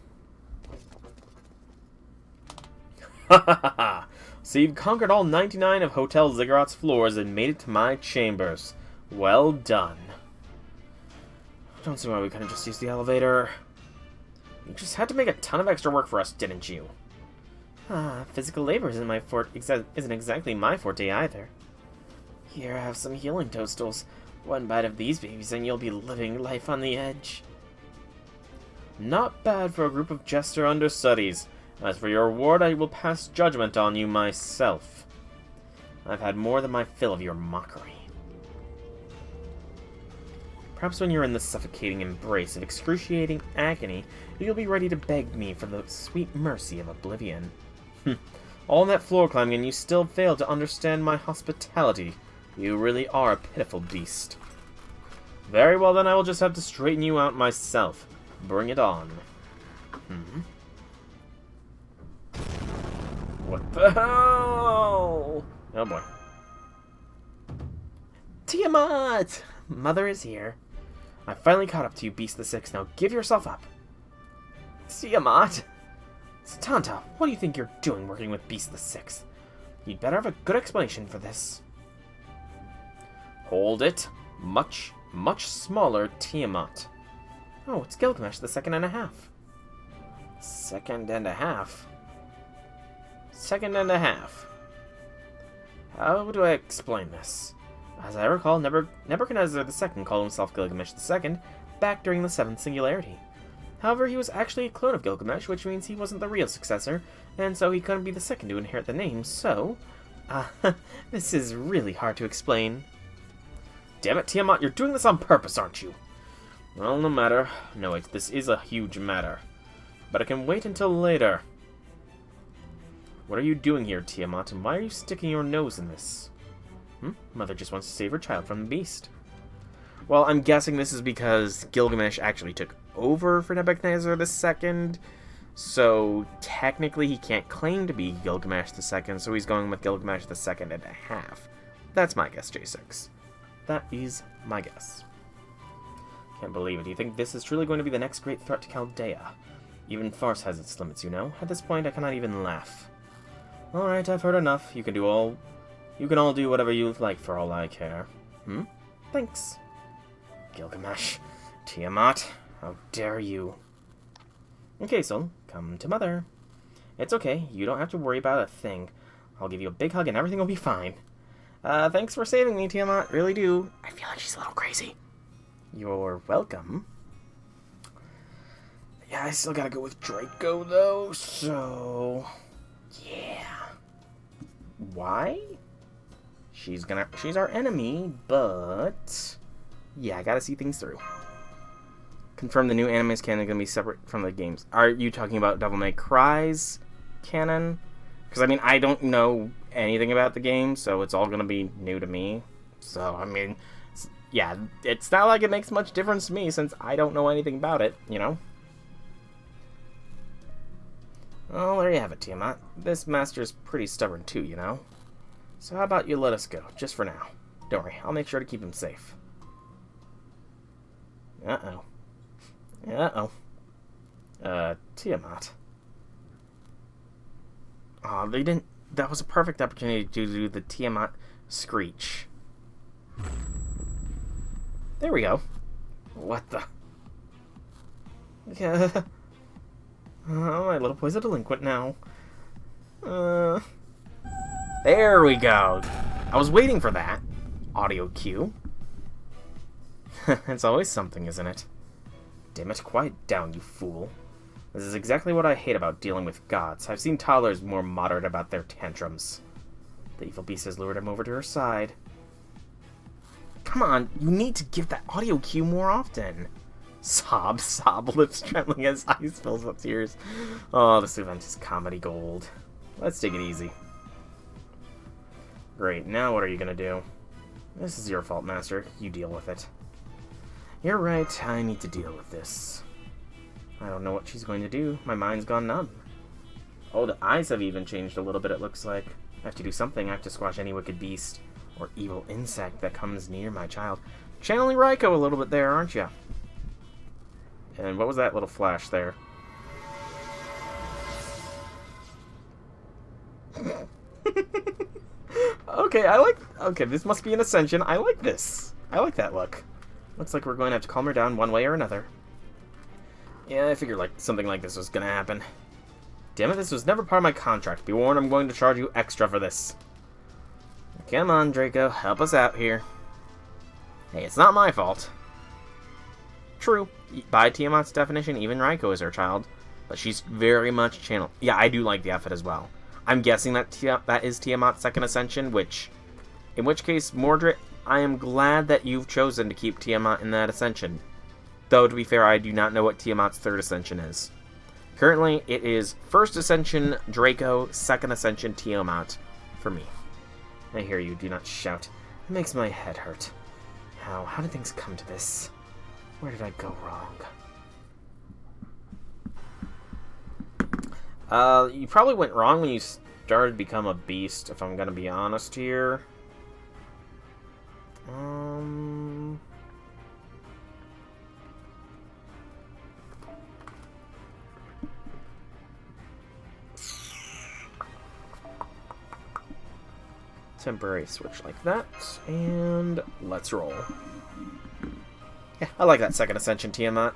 Ha ha ha ha! So you've conquered all 99 of Hotel Ziggurat's floors and made it to my chambers. Well done. I don't see why we couldn't just use the elevator. You just had to make a ton of extra work for us, didn't you? Physical labor isn't exactly my forte either. Here, have some healing toastals. One bite of these babies and you'll be living life on the edge. Not bad for a group of jester understudies. As for your reward, I will pass judgment on you myself. I've had more than my fill of your mockery. Perhaps when you're in the suffocating embrace of excruciating agony, you'll be ready to beg me for the sweet mercy of oblivion. All that floor climbing and you still fail to understand my hospitality. You really are a pitiful beast. Very well then, I will just have to straighten you out myself. Bring it on. What the hell? Oh boy. Tiamat! Mother is here. I finally caught up to you, Beast the Six. Now give yourself up. Tiamat? Satanta, what do you think you're doing working with Beast the Six? You'd better have a good explanation for this. Hold it. Much, much smaller Tiamat. Oh, it's Gilgamesh the second and a half. Second and a half? Second and a half. How do I explain this? As I recall, Nebuchadnezzar II called himself Gilgamesh II back during the 7th Singularity. However, he was actually a clone of Gilgamesh, which means he wasn't the real successor, and so he couldn't be the second to inherit the name, so... this is really hard to explain. Damn it, Tiamat, you're doing this on purpose, aren't you? Well, no matter. No, wait, this is a huge matter. But I can wait until later. What are you doing here, Tiamat, and why are you sticking your nose in this? Mother just wants to save her child from the beast. Well, I'm guessing this is because Gilgamesh actually took over for Nebuchadnezzar II, so technically he can't claim to be Gilgamesh II, so he's going with Gilgamesh II and a half. That's my guess, J6. That is my guess. Can't believe it. Do you think this is truly going to be the next great threat to Chaldea? Even farce has its limits, you know. At this point, I cannot even laugh. Alright, I've heard enough. You can all do whatever you like for all I care. Thanks. Gilgamesh. Tiamat. How dare you. Okay, so, come to Mother. It's okay. You don't have to worry about a thing. I'll give you a big hug and everything will be fine. Thanks for saving me, Tiamat. Really do. I feel like she's a little crazy. You're welcome. Yeah, I still gotta go with Draco, though, so... yeah. Why? She's our enemy, but... yeah, I gotta see things through. Confirm the new anime's canon gonna be separate from the games. Are you talking about Devil May Cry's canon? Because, I mean, I don't know anything about the game, so it's all gonna be new to me. So, I mean, yeah, it's not like it makes much difference to me since I don't know anything about it, you know? Well, there you have it, Tiamat. This master's pretty stubborn too, you know? So how about you let us go, just for now. Don't worry, I'll make sure to keep him safe. Uh-oh. Uh-oh. Tiamat. Aw, they didn't... That was a perfect opportunity to do the Tiamat screech. There we go. What the... Yeah. Oh, my little boy's a delinquent now. There we go. I was waiting for that. Audio cue. It's always something, isn't it? Damn it, quiet down, you fool. This is exactly what I hate about dealing with gods. I've seen toddlers more moderate about their tantrums. The evil beast has lured him over to her side. Come on, you need to give that audio cue more often. Sob, lips trembling as eyes fills with tears. Oh, this event is comedy gold. Let's take it easy. Great, now what are you gonna do? This is your fault, Master. You deal with it. You're right, I need to deal with this. I don't know what she's going to do. My mind's gone numb. Oh, the eyes have even changed a little bit, it looks like. I have to do something. I have to squash any wicked beast or evil insect that comes near my child. Channeling Raiko a little bit there, aren't you? And what was that little flash there? Okay, this must be an ascension. I like this. I like that look. Looks like we're going to have to calm her down one way or another. Yeah, I figured something like this was gonna happen. Damn it, this was never part of my contract. Be warned, I'm going to charge you extra for this. Come on, Draco, help us out here. Hey, it's not my fault. True, by Tiamat's definition, even Raiko is her child. But she's very much channeled. Yeah, I do like the outfit as well. I'm guessing that that is Tiamat's second ascension, in which case, Mordred, I am glad that you've chosen to keep Tiamat in that ascension. Though, to be fair, I do not know what Tiamat's third ascension is. Currently, it is first ascension Draco, second ascension Tiamat for me. I hear you, do not shout. It makes my head hurt. How did things come to this? Where did I go wrong? You probably went wrong when you started to become a beast, if I'm gonna be honest here. Temporary switch like that, and let's roll. Yeah, I like that second ascension Tiamat.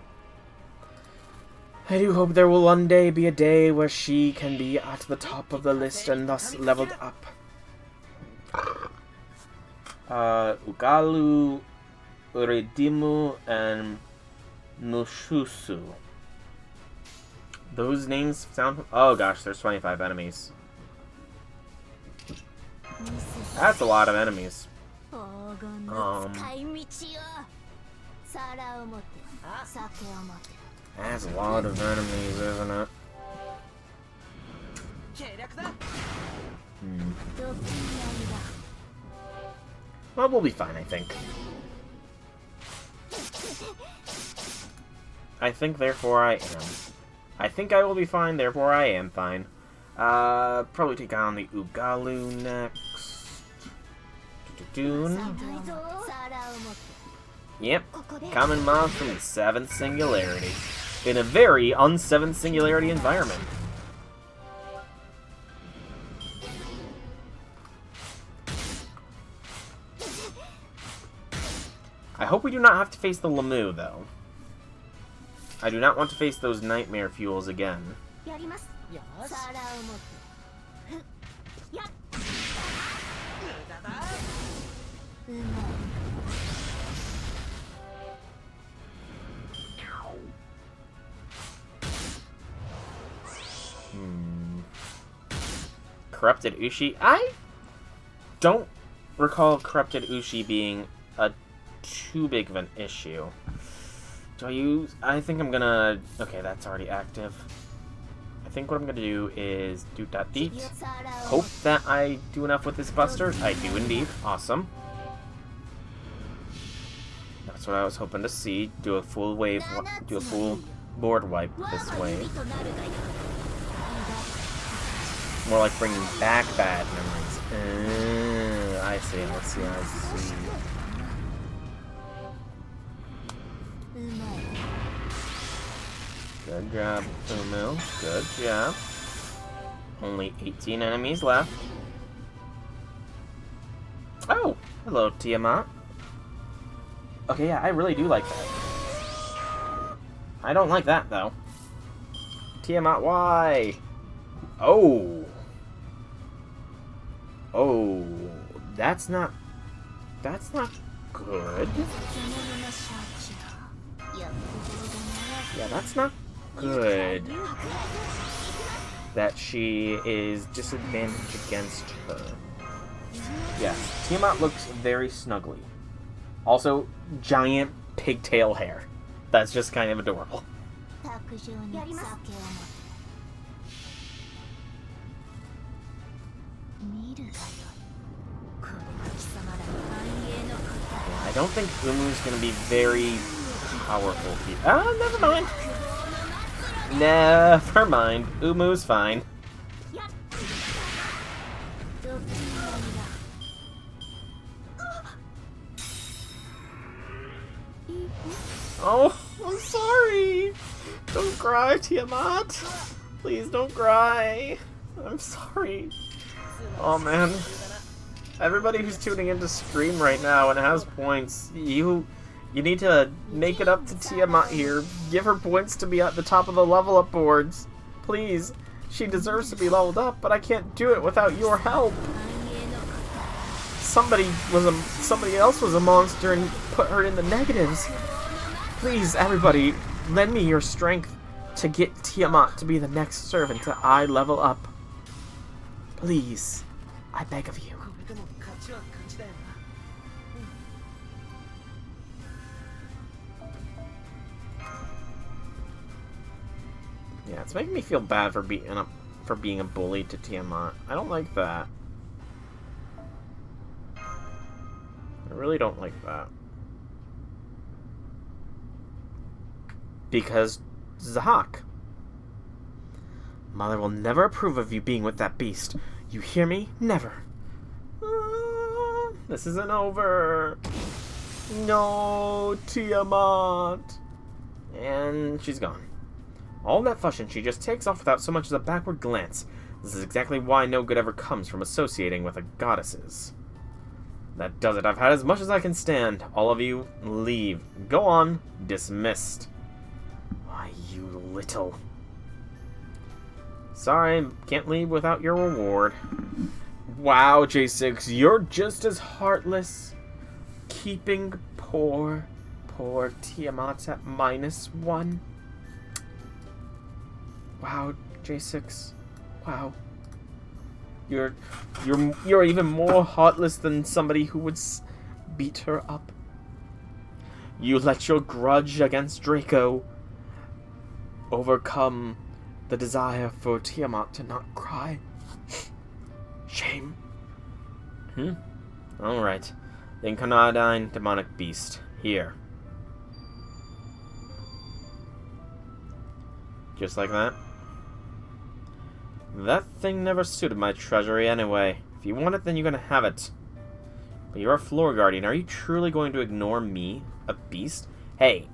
I do hope there will one day be a day where she can be at the top of the list and thus leveled up. Ugalu, Uridimu, and Nushusu. Those names sound... Oh gosh, there's 25 enemies. That's a lot of enemies. That's a lot of enemies, isn't it? Well, we'll be fine, I think. I think, therefore I am. I think I will be fine, therefore I am fine. Probably take on the Ugalu next. Yep, common mob from the 7th Singularity. In a very un-7th Singularity environment. I hope we do not have to face the Lamu, though. I do not want to face those nightmare fuels again. Corrupted Ushi? I don't recall Corrupted Ushi being a too big of an issue. Do I use... I think I'm gonna... Okay, that's already active. I think what I'm gonna do is do that beat. Hope that I do enough with this buster. I do indeed. Awesome. That's what I was hoping to see. Do a full wave, do a full board wipe this wave. More like bringing back bad memories. I see, I see, I see. Good job, Umu. Good job. Only 18 enemies left. Oh! Hello, Tiamat. Okay, yeah, I really do like that. I don't like that, though. Tiamat, why? Oh! Oh, that's not good. Yeah, that's not good. That she is disadvantaged against her. Yes, Tiamat looks very snuggly. Also, giant pigtail hair. That's just kind of adorable. I don't think Umu's gonna be very powerful here. Ah, never mind. Never mind. Umu's fine. Oh, I'm sorry. Don't cry, Tiamat. Please don't cry. I'm sorry. Oh man. Everybody who's tuning in to stream right now and has points, you need to make it up to Tiamat here. Give her points to be at the top of the level up boards. Please. She deserves to be leveled up, but I can't do it without your help. Somebody else was a monster and put her in the negatives. Please, everybody, lend me your strength to get Tiamat to be the next servant to I level up. Please. I beg of you. Yeah, it's making me feel bad for being a bully to Tiamat. I don't like that. I really don't like that. Because Zahak. Mother will never approve of you being with that beast. You hear me? Never. This isn't over. No, Tiamat. And she's gone. All that fuss and she just takes off without so much as a backward glance. This is exactly why no good ever comes from associating with the goddesses. That does it. I've had as much as I can stand. All of you, leave. Go on. Dismissed. Why, you little... Sorry, can't leave without your reward. Wow, J6, you're just as heartless. Keeping poor Tiamat at -1. Wow, J6. Wow. You're even more heartless than somebody who would beat her up. You let your grudge against Draco overcome the desire for Tiamat to not cry. Shame. Alright. The Incarnadine demonic beast. Here. Just like that. That thing never suited my treasury anyway. If you want it, then you're gonna have it. But you're a floor guardian. Are you truly going to ignore me, a beast? Hey,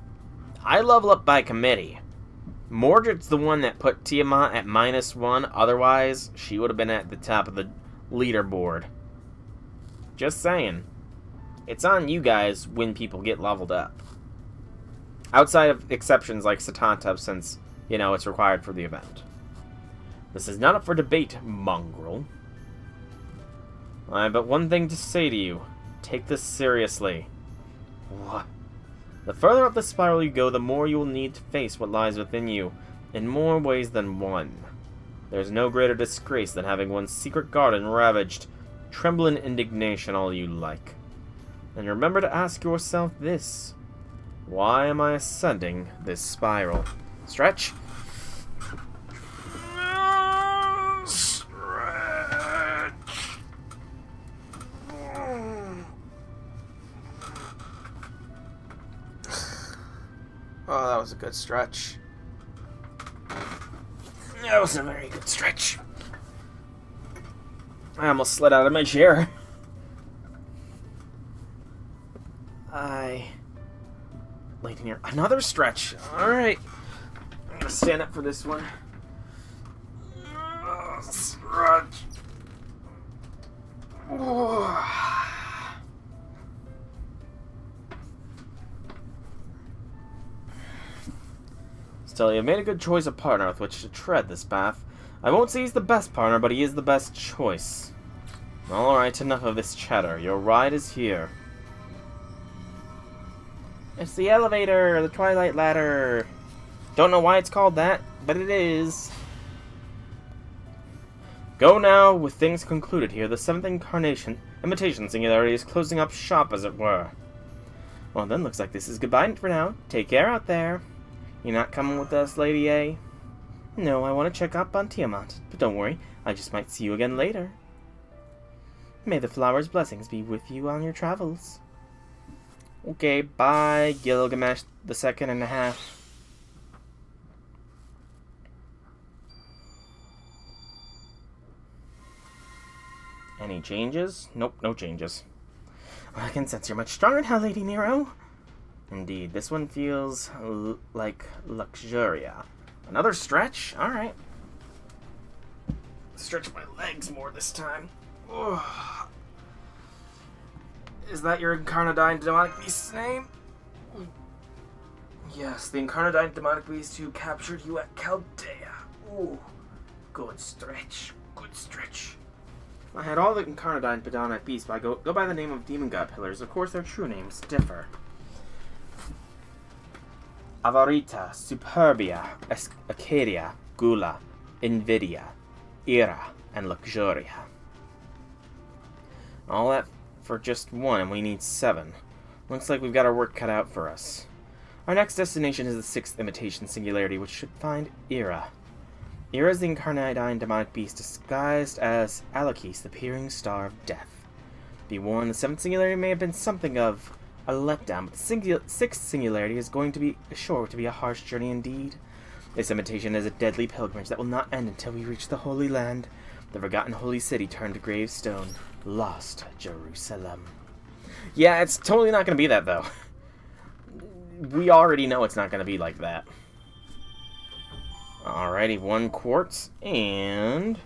I level up by committee. Mordred's the one that put Tiamat at -1. Otherwise, she would have been at the top of the leaderboard. Just saying. It's on you guys when people get leveled up. Outside of exceptions like Satanta, since, you know, it's required for the event. This is not up for debate, mongrel. I have but one thing to say to you. Take this seriously. What? The further up the spiral you go, the more you will need to face what lies within you, in more ways than one. There's no greater disgrace than having one's secret garden ravaged. Tremble in indignation all you like. And remember to ask yourself this. Why am I ascending this spiral? Stretch. good stretch. That was a very good stretch. I almost slid out of my chair. Late here. Another stretch. Alright. I'm gonna stand up for this one. Stretch. Still, you've made a good choice of partner with which to tread this path. I won't say he's the best partner, but he is the best choice. Alright, enough of this chatter. Your ride is here. It's the elevator, the Twilight Ladder. Don't know why it's called that, but it is. Go now, with things concluded here. The 7th imitation Singularity is closing up shop, as it were. Well then, looks like this is goodbye for now. Take care out there. You're not coming with us, Lady A? No, I want to check up on Tiamat, but don't worry, I just might see you again later. May the flower's blessings be with you on your travels. Okay, bye, Gilgamesh the second and a half. Any changes? Nope, no changes. I can sense you're much stronger now, Lady Nero. Indeed, this one feels like Luxuria. Another stretch? Alright. Stretch my legs more this time. Ugh. Is that your Incarnadine demonic beast's name? Yes, the Incarnadine demonic beast who captured you at Chaldea. Ooh, good stretch. Good stretch. I had all the Incarnadine demonic beasts, but I go by the name of Demon God Pillars. Of course, their true names differ. Avarita, Superbia, Acadia, Gula, Invidia, Ira, and Luxuria. All that for just one, and we need 7. Looks like we've got our work cut out for us. Our next destination is the 6th imitation Singularity, which should find Ira. Ira is the Incarnadine demonic beast disguised as Alakis, the peering star of death. Be warned, the 7th Singularity may have been something of a letdown, but the 6th Singularity is going to be sure to be a harsh journey indeed. This imitation is a deadly pilgrimage that will not end until we reach the Holy Land, the forgotten holy city turned to gravestone, lost Jerusalem. Yeah, it's totally not going to be that, though. We already know it's not going to be like that. Alrighty, 1 quartz, and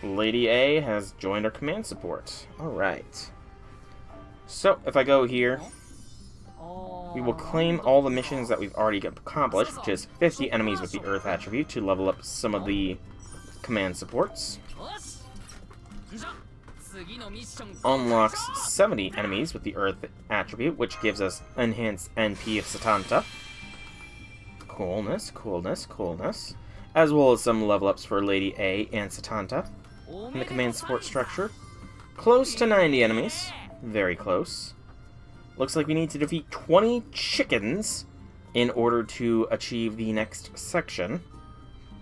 Lady A has joined our command support. Alright. So, if I go here, we will claim all the missions that we've already accomplished, which is 50 enemies with the Earth attribute to level up some of the command supports. Unlocks 70 enemies with the Earth attribute, which gives us enhanced NP of Satanta. Coolness, coolness, coolness. As well as some level ups for Lady A and Satanta in the command support structure. Close to 90 enemies. Very close. Looks like we need to defeat 20 chickens in order to achieve the next section.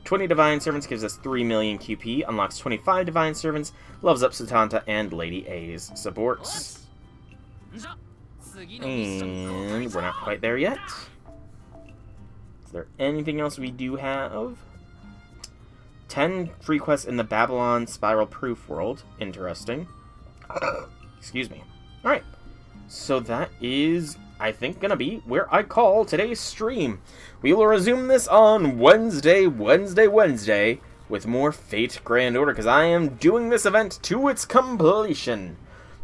20 Divine Servants gives us 3 million QP, unlocks 25 Divine Servants, levels up Satanta and Lady A's supports. And we're not quite there yet. Is there anything else we do have? 10 free quests in the Babylon Spiral Proof world. Interesting. Excuse me. Alright. So that is, I think, gonna be where I call today's stream. We will resume this on Wednesday, with more Fate Grand Order, because I am doing this event to its completion.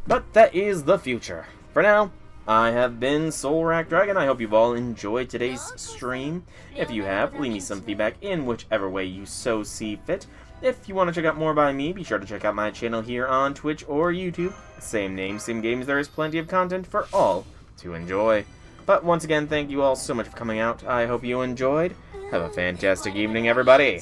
But that is the future. For now, I have been Soul Rack Dragon. I hope you've all enjoyed today's stream. If you have, leave me some feedback in whichever way you so see fit. If you want to check out more by me, be sure to check out my channel here on Twitch or YouTube. Same name, same games, there is plenty of content for all to enjoy. But once again, thank you all so much for coming out. I hope you enjoyed. Have a fantastic evening, everybody.